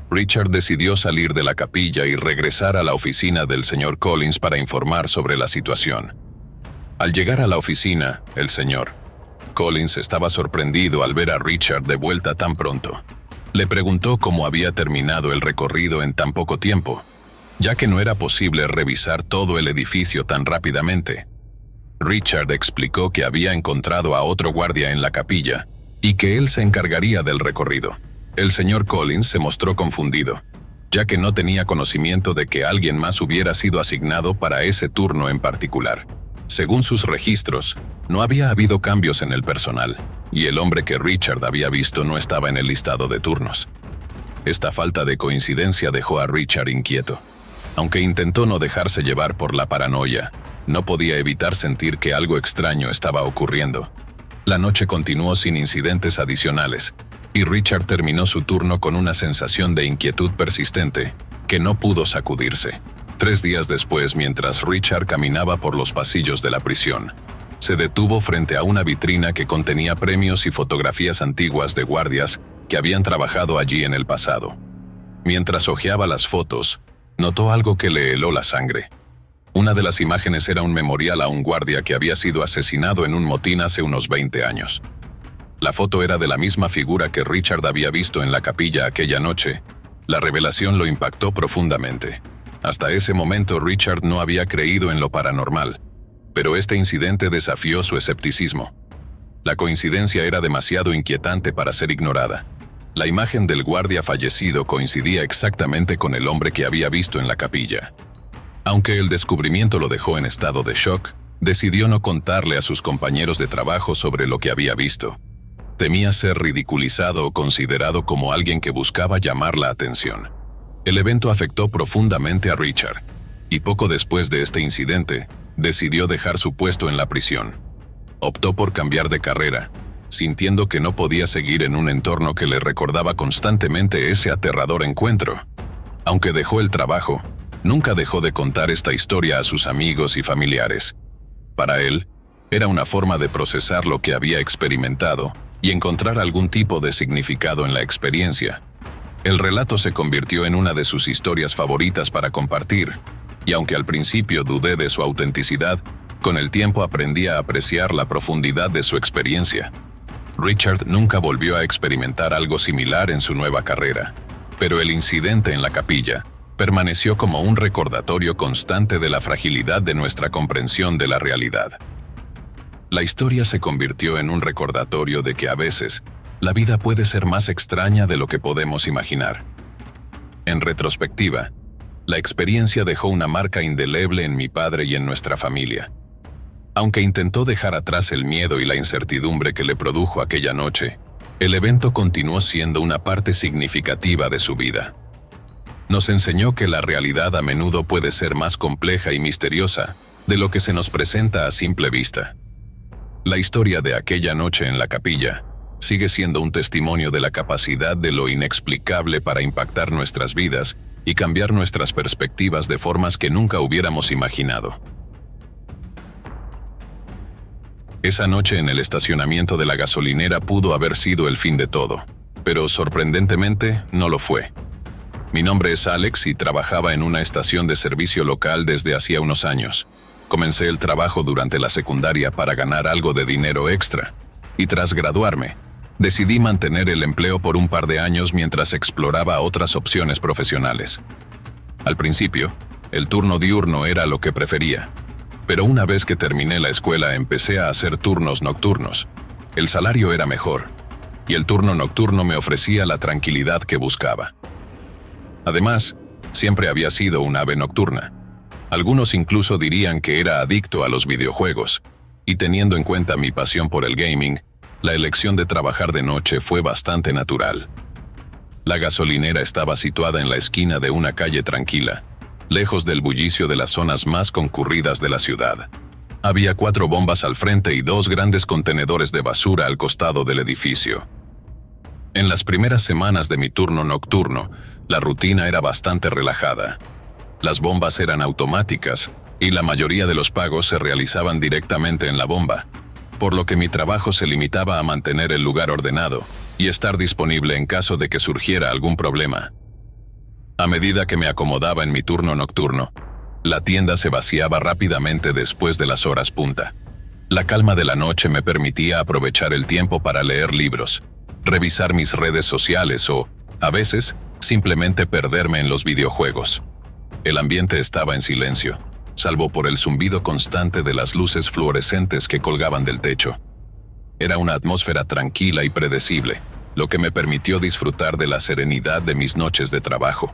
Richard decidió salir de la capilla y regresar a la oficina del señor Collins para informar sobre la situación. Al llegar a la oficina, el señor Collins estaba sorprendido al ver a Richard de vuelta tan pronto. Le preguntó cómo había terminado el recorrido en tan poco tiempo, ya que no era posible revisar todo el edificio tan rápidamente. Richard explicó que había encontrado a otro guardia en la capilla y que él se encargaría del recorrido. El señor Collins se mostró confundido, ya que no tenía conocimiento de que alguien más hubiera sido asignado para ese turno en particular. Según sus registros, no había habido cambios en el personal, y el hombre que Richard había visto no estaba en el listado de turnos. Esta falta de coincidencia dejó a Richard inquieto. Aunque intentó no dejarse llevar por la paranoia, No podía evitar sentir que algo extraño estaba ocurriendo. La noche continuó sin incidentes adicionales, y Richard terminó su turno con una sensación de inquietud persistente, que no pudo sacudirse. 3 días después, mientras Richard caminaba por los pasillos de la prisión, se detuvo frente a una vitrina que contenía premios y fotografías antiguas de guardias que habían trabajado allí en el pasado. Mientras hojeaba las fotos, notó algo que le heló la sangre. Una de las imágenes era un memorial a un guardia que había sido asesinado en un motín hace unos 20 años. La foto era de la misma figura que Richard había visto en la capilla aquella noche. La revelación lo impactó profundamente. Hasta ese momento Richard no había creído en lo paranormal, pero este incidente desafió su escepticismo. La coincidencia era demasiado inquietante para ser ignorada. La imagen del guardia fallecido coincidía exactamente con el hombre que había visto en la capilla. Aunque el descubrimiento lo dejó en estado de shock, decidió no contarle a sus compañeros de trabajo sobre lo que había visto. Temía ser ridiculizado o considerado como alguien que buscaba llamar la atención. El evento afectó profundamente a Richard, y poco después de este incidente, decidió dejar su puesto en la prisión. Optó por cambiar de carrera, sintiendo que no podía seguir en un entorno que le recordaba constantemente ese aterrador encuentro. Aunque dejó el trabajo, nunca dejó de contar esta historia a sus amigos y familiares. Para él, era una forma de procesar lo que había experimentado y encontrar algún tipo de significado en la experiencia. El relato se convirtió en una de sus historias favoritas para compartir, y aunque al principio dudé de su autenticidad, con el tiempo aprendí a apreciar la profundidad de su experiencia. Richard nunca volvió a experimentar algo similar en su nueva carrera, pero el incidente en la capilla permaneció como un recordatorio constante de la fragilidad de nuestra comprensión de la realidad. La historia se convirtió en un recordatorio de que a veces la vida puede ser más extraña de lo que podemos imaginar. En retrospectiva, la experiencia dejó una marca indeleble en mi padre y en nuestra familia. Aunque intentó dejar atrás el miedo y la incertidumbre que le produjo aquella noche, el evento continuó siendo una parte significativa de su vida. Nos enseñó que la realidad a menudo puede ser más compleja y misteriosa de lo que se nos presenta a simple vista. La historia de aquella noche en la capilla sigue siendo un testimonio de la capacidad de lo inexplicable para impactar nuestras vidas y cambiar nuestras perspectivas de formas que nunca hubiéramos imaginado. Esa noche en el estacionamiento de la gasolinera pudo haber sido el fin de todo, pero sorprendentemente no lo fue. Mi nombre es Alex y trabajaba en una estación de servicio local desde hacía unos años. Comencé el trabajo durante la secundaria para ganar algo de dinero extra, y tras graduarme, decidí mantener el empleo por un par de años mientras exploraba otras opciones profesionales. Al principio, el turno diurno era lo que prefería, pero una vez que terminé la escuela empecé a hacer turnos nocturnos. El salario era mejor, y el turno nocturno me ofrecía la tranquilidad que buscaba. Además, siempre había sido un ave nocturna. Algunos incluso dirían que era adicto a los videojuegos, y teniendo en cuenta mi pasión por el gaming, la elección de trabajar de noche fue bastante natural. La gasolinera estaba situada en la esquina de una calle tranquila, lejos del bullicio de las zonas más concurridas de la ciudad. Había 4 bombas al frente y 2 grandes contenedores de basura al costado del edificio. En las primeras semanas de mi turno nocturno, la rutina era bastante relajada. Las bombas eran automáticas, y la mayoría de los pagos se realizaban directamente en la bomba, por lo que mi trabajo se limitaba a mantener el lugar ordenado y estar disponible en caso de que surgiera algún problema. A medida que me acomodaba en mi turno nocturno, la tienda se vaciaba rápidamente después de las horas punta. La calma de la noche me permitía aprovechar el tiempo para leer libros, revisar mis redes sociales o, a veces, simplemente perderme en los videojuegos. El ambiente estaba en silencio, salvo por el zumbido constante de las luces fluorescentes que colgaban del techo. Era una atmósfera tranquila y predecible, lo que me permitió disfrutar de la serenidad de mis noches de trabajo.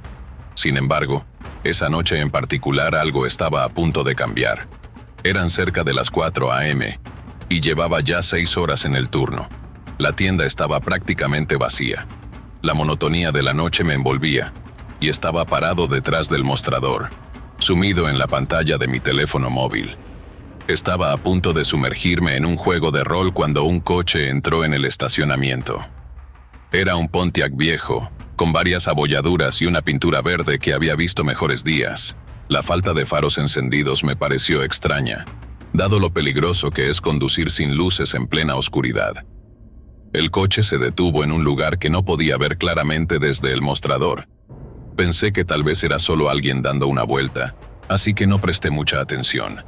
Sin embargo, esa noche en particular algo estaba a punto de cambiar. Eran cerca de las 4 a.m. y llevaba ya 6 horas en el turno. La tienda estaba prácticamente vacía. La monotonía de la noche me envolvía, y estaba parado detrás del mostrador, sumido en la pantalla de mi teléfono móvil. Estaba a punto de sumergirme en un juego de rol cuando un coche entró en el estacionamiento. Era un Pontiac viejo, con varias abolladuras y una pintura verde que había visto mejores días. La falta de faros encendidos me pareció extraña, dado lo peligroso que es conducir sin luces en plena oscuridad. El coche se detuvo en un lugar que no podía ver claramente desde el mostrador. Pensé que tal vez era solo alguien dando una vuelta, así que no presté mucha atención.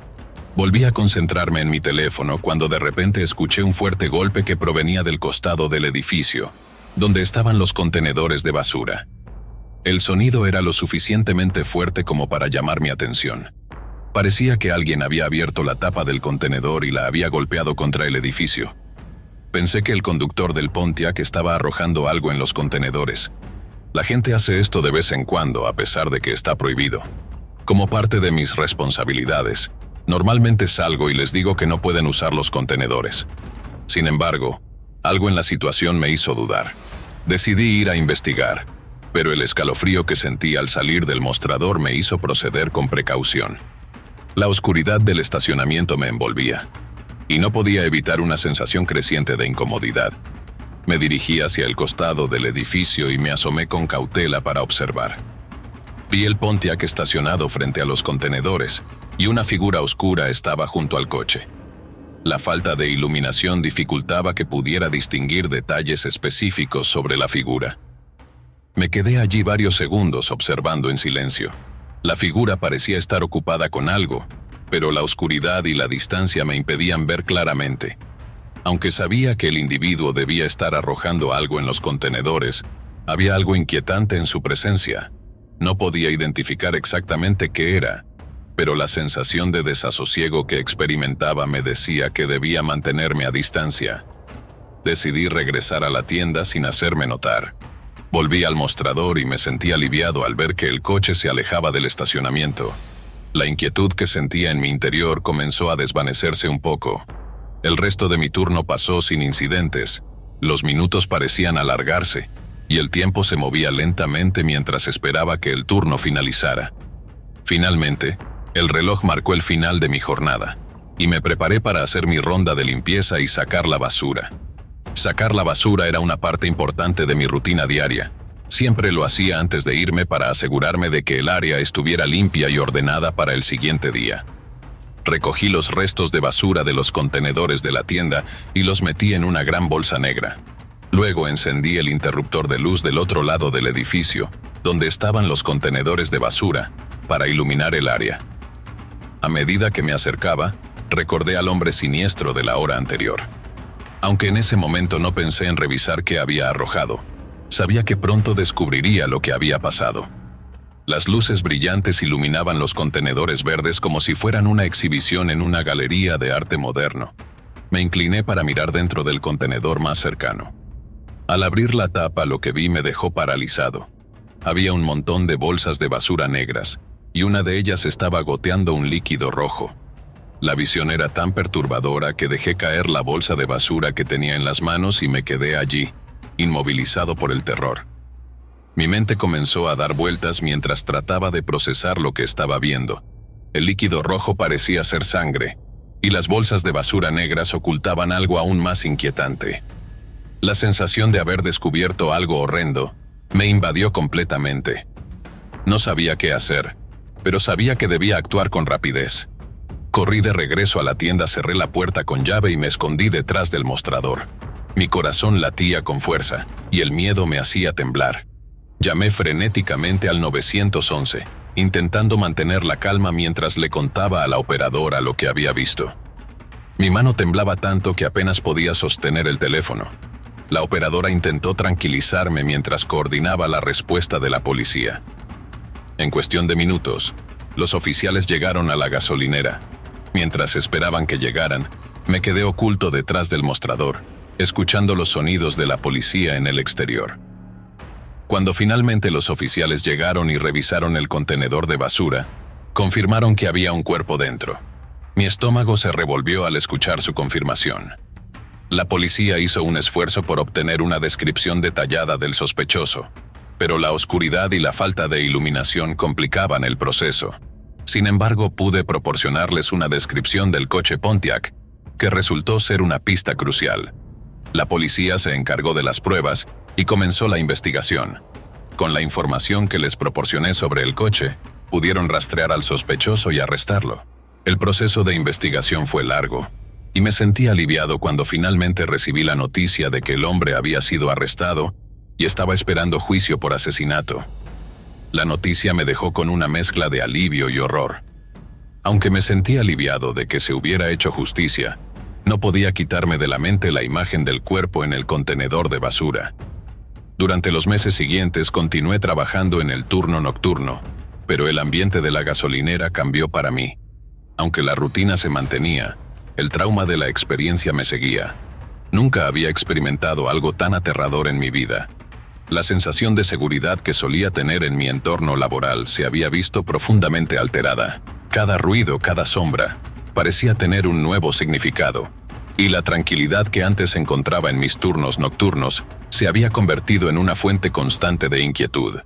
Volví a concentrarme en mi teléfono cuando de repente escuché un fuerte golpe que provenía del costado del edificio, donde estaban los contenedores de basura. El sonido era lo suficientemente fuerte como para llamar mi atención. Parecía que alguien había abierto la tapa del contenedor y la había golpeado contra el edificio. Pensé que el conductor del Pontiac estaba arrojando algo en los contenedores. La gente hace esto de vez en cuando, a pesar de que está prohibido. Como parte de mis responsabilidades, normalmente salgo y les digo que no pueden usar los contenedores. Sin embargo, algo en la situación me hizo dudar. Decidí ir a investigar, pero el escalofrío que sentí al salir del mostrador me hizo proceder con precaución. La oscuridad del estacionamiento me envolvía, y no podía evitar una sensación creciente de incomodidad. Me dirigí hacia el costado del edificio y me asomé con cautela para observar. Vi el Pontiac estacionado frente a los contenedores, y una figura oscura estaba junto al coche. La falta de iluminación dificultaba que pudiera distinguir detalles específicos sobre la figura. Me quedé allí varios segundos observando en silencio. La figura parecía estar ocupada con algo, pero la oscuridad y la distancia me impedían ver claramente. Aunque sabía que el individuo debía estar arrojando algo en los contenedores, había algo inquietante en su presencia. No podía identificar exactamente qué era, pero la sensación de desasosiego que experimentaba me decía que debía mantenerme a distancia. Decidí regresar a la tienda sin hacerme notar. Volví al mostrador y me sentí aliviado al ver que el coche se alejaba del estacionamiento. La inquietud que sentía en mi interior comenzó a desvanecerse un poco. El resto de mi turno pasó sin incidentes. Los minutos parecían alargarse, y el tiempo se movía lentamente mientras esperaba que el turno finalizara. Finalmente, el reloj marcó el final de mi jornada, y me preparé para hacer mi ronda de limpieza y sacar la basura. Sacar la basura era una parte importante de mi rutina diaria. Siempre lo hacía antes de irme para asegurarme de que el área estuviera limpia y ordenada para el siguiente día. Recogí los restos de basura de los contenedores de la tienda y los metí en una gran bolsa negra. Luego encendí el interruptor de luz del otro lado del edificio, donde estaban los contenedores de basura, para iluminar el área. A medida que me acercaba, recordé al hombre siniestro de la hora anterior. Aunque en ese momento no pensé en revisar qué había arrojado, sabía que pronto descubriría lo que había pasado. Las luces brillantes iluminaban los contenedores verdes como si fueran una exhibición en una galería de arte moderno. Me incliné para mirar dentro del contenedor más cercano. Al abrir la tapa, lo que vi me dejó paralizado. Había un montón de bolsas de basura negras, y una de ellas estaba goteando un líquido rojo. La visión era tan perturbadora que dejé caer la bolsa de basura que tenía en las manos y me quedé allí, inmovilizado por el terror. Mi mente comenzó a dar vueltas mientras trataba de procesar lo que estaba viendo. El líquido rojo parecía ser sangre, y las bolsas de basura negras ocultaban algo aún más inquietante. La sensación de haber descubierto algo horrendo me invadió completamente. No sabía qué hacer, pero sabía que debía actuar con rapidez. Corrí de regreso a la tienda, cerré la puerta con llave y me escondí detrás del mostrador. Mi corazón latía con fuerza, y el miedo me hacía temblar. Llamé frenéticamente al 911, intentando mantener la calma mientras le contaba a la operadora lo que había visto. Mi mano temblaba tanto que apenas podía sostener el teléfono. La operadora intentó tranquilizarme mientras coordinaba la respuesta de la policía. En cuestión de minutos, los oficiales llegaron a la gasolinera. Mientras esperaban que llegaran, me quedé oculto detrás del mostrador, escuchando los sonidos de la policía en el exterior. Cuando finalmente los oficiales llegaron y revisaron el contenedor de basura, confirmaron que había un cuerpo dentro. Mi estómago se revolvió al escuchar su confirmación. La policía hizo un esfuerzo por obtener una descripción detallada del sospechoso, pero la oscuridad y la falta de iluminación complicaban el proceso. Sin embargo, pude proporcionarles una descripción del coche Pontiac, que resultó ser una pista crucial. La policía se encargó de las pruebas y comenzó la investigación. Con la información que les proporcioné sobre el coche, pudieron rastrear al sospechoso y arrestarlo. El proceso de investigación fue largo, y me sentí aliviado cuando finalmente recibí la noticia de que el hombre había sido arrestado y estaba esperando juicio por asesinato. La noticia me dejó con una mezcla de alivio y horror. Aunque me sentí aliviado de que se hubiera hecho justicia, no podía quitarme de la mente la imagen del cuerpo en el contenedor de basura. Durante los meses siguientes continué trabajando en el turno nocturno, pero el ambiente de la gasolinera cambió para mí. Aunque la rutina se mantenía, el trauma de la experiencia me seguía. Nunca había experimentado algo tan aterrador en mi vida. La sensación de seguridad que solía tener en mi entorno laboral se había visto profundamente alterada. Cada ruido, cada sombra, parecía tener un nuevo significado, y la tranquilidad que antes encontraba en mis turnos nocturnos se había convertido en una fuente constante de inquietud.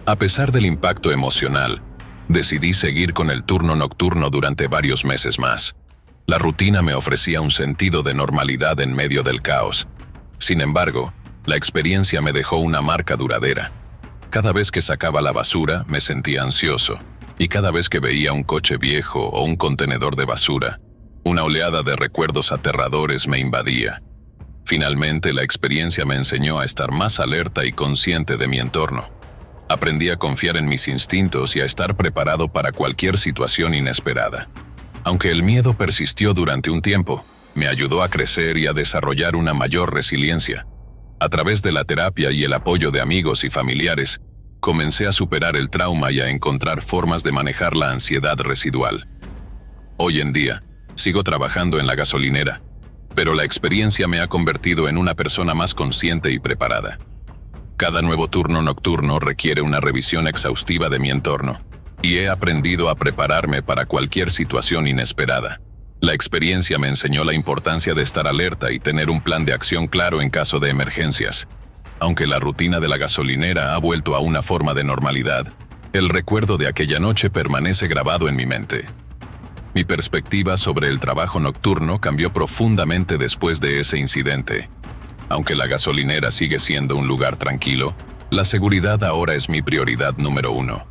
A pesar del impacto emocional, decidí seguir con el turno nocturno durante varios meses más. La rutina me ofrecía un sentido de normalidad en medio del caos. Sin embargo, la experiencia me dejó una marca duradera. Cada vez que sacaba la basura, me sentía ansioso, y cada vez que veía un coche viejo o un contenedor de basura, una oleada de recuerdos aterradores me invadía. Finalmente, la experiencia me enseñó a estar más alerta y consciente de mi entorno. Aprendí a confiar en mis instintos y a estar preparado para cualquier situación inesperada. Aunque el miedo persistió durante un tiempo, me ayudó a crecer y a desarrollar una mayor resiliencia. A través de la terapia y el apoyo de amigos y familiares, comencé a superar el trauma y a encontrar formas de manejar la ansiedad residual. Hoy en día, sigo trabajando en la gasolinera, pero la experiencia me ha convertido en una persona más consciente y preparada. Cada nuevo turno nocturno requiere una revisión exhaustiva de mi entorno, y he aprendido a prepararme para cualquier situación inesperada. La experiencia me enseñó la importancia de estar alerta y tener un plan de acción claro en caso de emergencias. Aunque la rutina de la gasolinera ha vuelto a una forma de normalidad, el recuerdo de aquella noche permanece grabado en mi mente. Mi perspectiva sobre el trabajo nocturno cambió profundamente después de ese incidente. Aunque la gasolinera sigue siendo un lugar tranquilo, la seguridad ahora es mi prioridad número 1.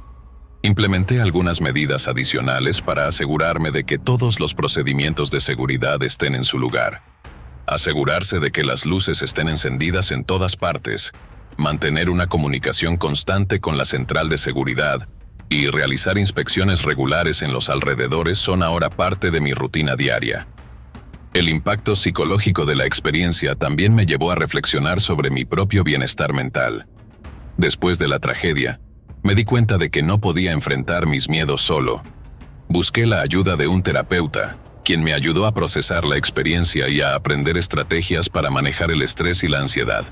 Implementé algunas medidas adicionales para asegurarme de que todos los procedimientos de seguridad estén en su lugar. Asegurarse de que las luces estén encendidas en todas partes, mantener una comunicación constante con la central de seguridad y realizar inspecciones regulares en los alrededores son ahora parte de mi rutina diaria. El impacto psicológico de la experiencia también me llevó a reflexionar sobre mi propio bienestar mental. Después de la tragedia, me di cuenta de que no podía enfrentar mis miedos solo. Busqué la ayuda de un terapeuta, quien me ayudó a procesar la experiencia y a aprender estrategias para manejar el estrés y la ansiedad.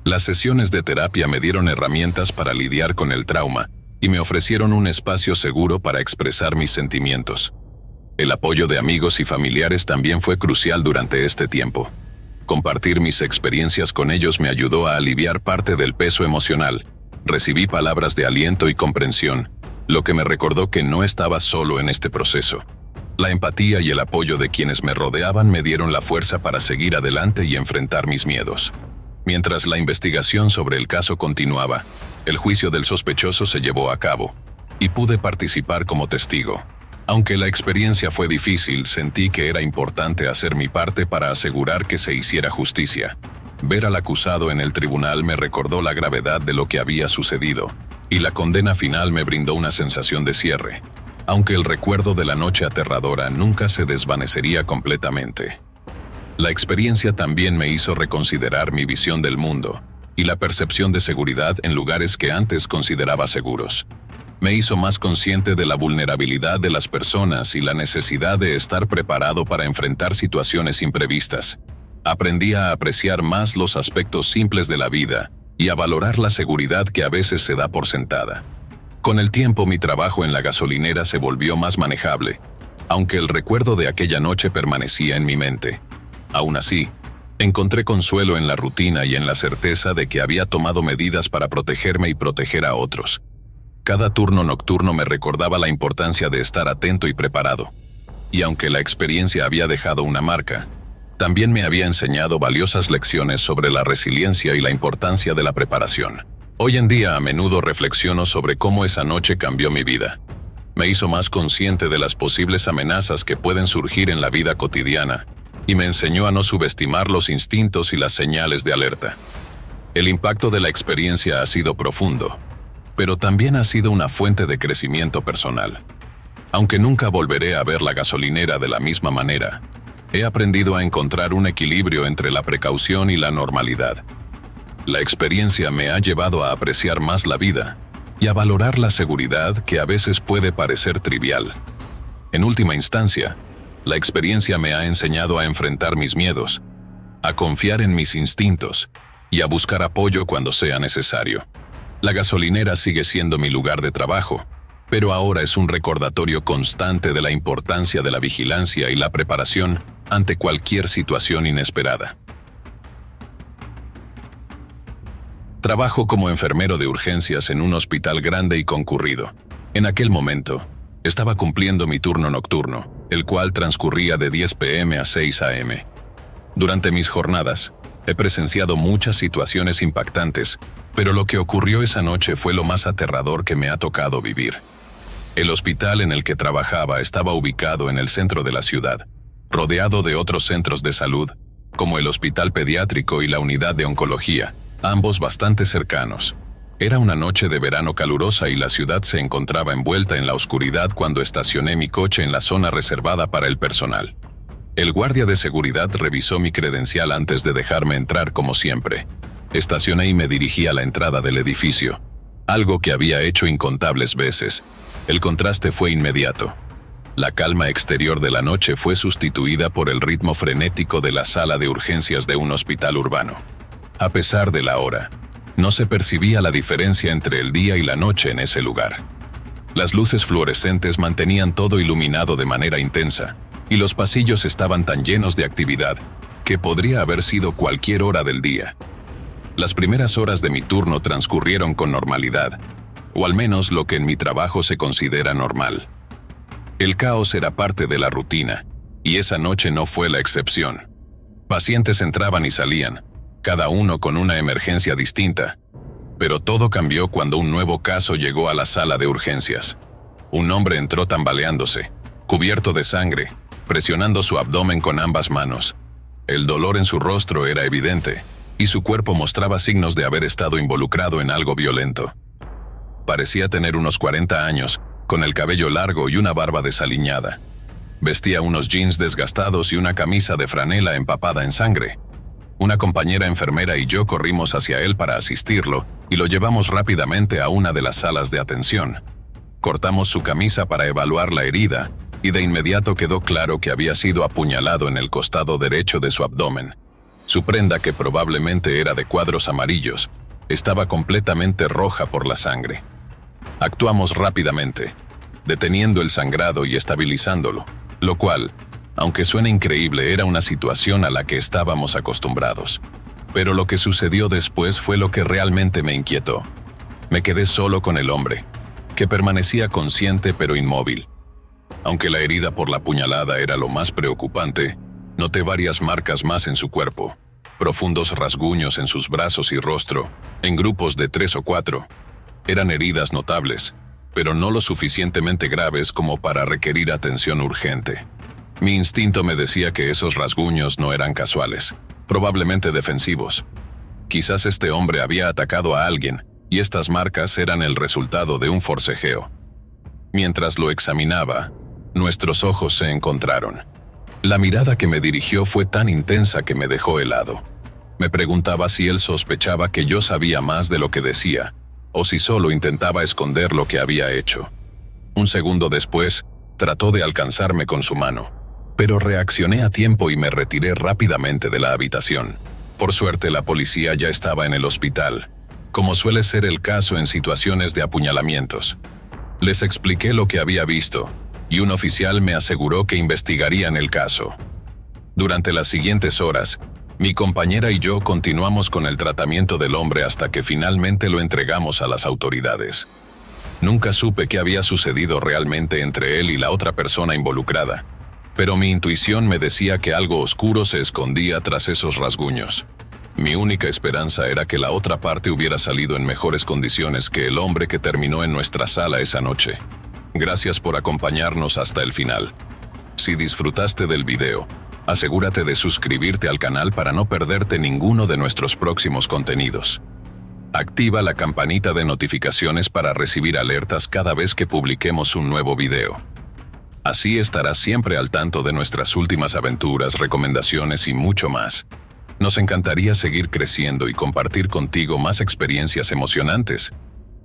Las sesiones de terapia me dieron herramientas para lidiar con el trauma y me ofrecieron un espacio seguro para expresar mis sentimientos. El apoyo de amigos y familiares también fue crucial durante este tiempo. Compartir mis experiencias con ellos me ayudó a aliviar parte del peso emocional. Recibí palabras de aliento y comprensión, lo que me recordó que no estaba solo en este proceso. La empatía y el apoyo de quienes me rodeaban me dieron la fuerza para seguir adelante y enfrentar mis miedos. Mientras la investigación sobre el caso continuaba, el juicio del sospechoso se llevó a cabo, y pude participar como testigo. Aunque la experiencia fue difícil, sentí que era importante hacer mi parte para asegurar que se hiciera justicia. Ver al acusado en el tribunal me recordó la gravedad de lo que había sucedido, y la condena final me brindó una sensación de cierre, aunque el recuerdo de la noche aterradora nunca se desvanecería completamente. La experiencia también me hizo reconsiderar mi visión del mundo y la percepción de seguridad en lugares que antes consideraba seguros. Me hizo más consciente de la vulnerabilidad de las personas y la necesidad de estar preparado para enfrentar situaciones imprevistas. Aprendí a apreciar más los aspectos simples de la vida y a valorar la seguridad que a veces se da por sentada. Con el tiempo, mi trabajo en la gasolinera se volvió más manejable, aunque el recuerdo de aquella noche permanecía en mi mente. Aún así, encontré consuelo en la rutina y en la certeza de que había tomado medidas para protegerme y proteger a otros. Cada turno nocturno me recordaba la importancia de estar atento y preparado. Y aunque la experiencia había dejado una marca, también me había enseñado valiosas lecciones sobre la resiliencia y la importancia de la preparación. Hoy en día a menudo reflexiono sobre cómo esa noche cambió mi vida. Me hizo más consciente de las posibles amenazas que pueden surgir en la vida cotidiana y me enseñó a no subestimar los instintos y las señales de alerta. El impacto de la experiencia ha sido profundo, pero también ha sido una fuente de crecimiento personal. Aunque nunca volveré a ver la gasolinera de la misma manera, he aprendido a encontrar un equilibrio entre la precaución y la normalidad. La experiencia me ha llevado a apreciar más la vida y a valorar la seguridad que a veces puede parecer trivial. En última instancia, la experiencia me ha enseñado a enfrentar mis miedos, a confiar en mis instintos y a buscar apoyo cuando sea necesario. La gasolinera sigue siendo mi lugar de trabajo, pero ahora es un recordatorio constante de la importancia de la vigilancia y la preparación ante cualquier situación inesperada. Trabajo como enfermero de urgencias en un hospital grande y concurrido. En aquel momento, estaba cumpliendo mi turno nocturno, el cual transcurría de 10 p.m. a 6 a.m. Durante mis jornadas, he presenciado muchas situaciones impactantes, pero lo que ocurrió esa noche fue lo más aterrador que me ha tocado vivir. El hospital en el que trabajaba estaba ubicado en el centro de la ciudad, rodeado de otros centros de salud, como el hospital pediátrico y la unidad de oncología, ambos bastante cercanos. Era una noche de verano calurosa y la ciudad se encontraba envuelta en la oscuridad cuando estacioné mi coche en la zona reservada para el personal. El guardia de seguridad revisó mi credencial antes de dejarme entrar como siempre. Estacioné y me dirigí a la entrada del edificio, algo que había hecho incontables veces. El contraste fue inmediato. La calma exterior de la noche fue sustituida por el ritmo frenético de la sala de urgencias de un hospital urbano. A pesar de la hora, no se percibía la diferencia entre el día y la noche en ese lugar. Las luces fluorescentes mantenían todo iluminado de manera intensa, y los pasillos estaban tan llenos de actividad que podría haber sido cualquier hora del día. Las primeras horas de mi turno transcurrieron con normalidad, o al menos lo que en mi trabajo se considera normal. El caos era parte de la rutina, y esa noche no fue la excepción. Pacientes entraban y salían, cada uno con una emergencia distinta, pero todo cambió cuando un nuevo caso llegó a la sala de urgencias. Un hombre entró tambaleándose, cubierto de sangre, presionando su abdomen con ambas manos. El dolor en su rostro era evidente, y su cuerpo mostraba signos de haber estado involucrado en algo violento. Parecía tener unos 40 años, con el cabello largo y una barba desaliñada. Vestía unos jeans desgastados y una camisa de franela empapada en sangre. Una compañera enfermera y yo corrimos hacia él para asistirlo y lo llevamos rápidamente a una de las salas de atención. Cortamos su camisa para evaluar la herida y de inmediato quedó claro que había sido apuñalado en el costado derecho de su abdomen. Su prenda, que probablemente era de cuadros amarillos, estaba completamente roja por la sangre. Actuamos rápidamente, deteniendo el sangrado y estabilizándolo, lo cual, aunque suene increíble, era una situación a la que estábamos acostumbrados. Pero lo que sucedió después fue lo que realmente me inquietó. Me quedé solo con el hombre, que permanecía consciente pero inmóvil. Aunque la herida por la puñalada era lo más preocupante, noté varias marcas más en su cuerpo, profundos rasguños en sus brazos y rostro, en grupos de 3 o 4. Eran heridas notables, pero no lo suficientemente graves como para requerir atención urgente. Mi instinto me decía que esos rasguños no eran casuales, probablemente defensivos. Quizás este hombre había atacado a alguien, y estas marcas eran el resultado de un forcejeo. Mientras lo examinaba, nuestros ojos se encontraron. La mirada que me dirigió fue tan intensa que me dejó helado. Me preguntaba si él sospechaba que yo sabía más de lo que decía, o si solo intentaba esconder lo que había hecho. Un segundo después, trató de alcanzarme con su mano, pero reaccioné a tiempo y me retiré rápidamente de la habitación. Por suerte, la policía ya estaba en el hospital, como suele ser el caso en situaciones de apuñalamientos. Les expliqué lo que había visto, y un oficial me aseguró que investigarían el caso. Durante las siguientes horas, mi compañera y yo continuamos con el tratamiento del hombre hasta que finalmente lo entregamos a las autoridades. Nunca supe qué había sucedido realmente entre él y la otra persona involucrada, pero mi intuición me decía que algo oscuro se escondía tras esos rasguños. Mi única esperanza era que la otra parte hubiera salido en mejores condiciones que el hombre que terminó en nuestra sala esa noche. Gracias por acompañarnos hasta el final. Si disfrutaste del video, asegúrate de suscribirte al canal para no perderte ninguno de nuestros próximos contenidos. Activa la campanita de notificaciones para recibir alertas cada vez que publiquemos un nuevo video. Así estarás siempre al tanto de nuestras últimas aventuras, recomendaciones y mucho más. Nos encantaría seguir creciendo y compartir contigo más experiencias emocionantes.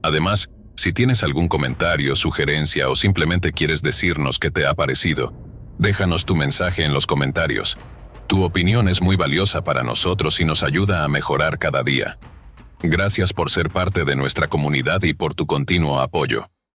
Además, si tienes algún comentario, sugerencia o simplemente quieres decirnos qué te ha parecido, déjanos tu mensaje en los comentarios. Tu opinión es muy valiosa para nosotros y nos ayuda a mejorar cada día. Gracias por ser parte de nuestra comunidad y por tu continuo apoyo.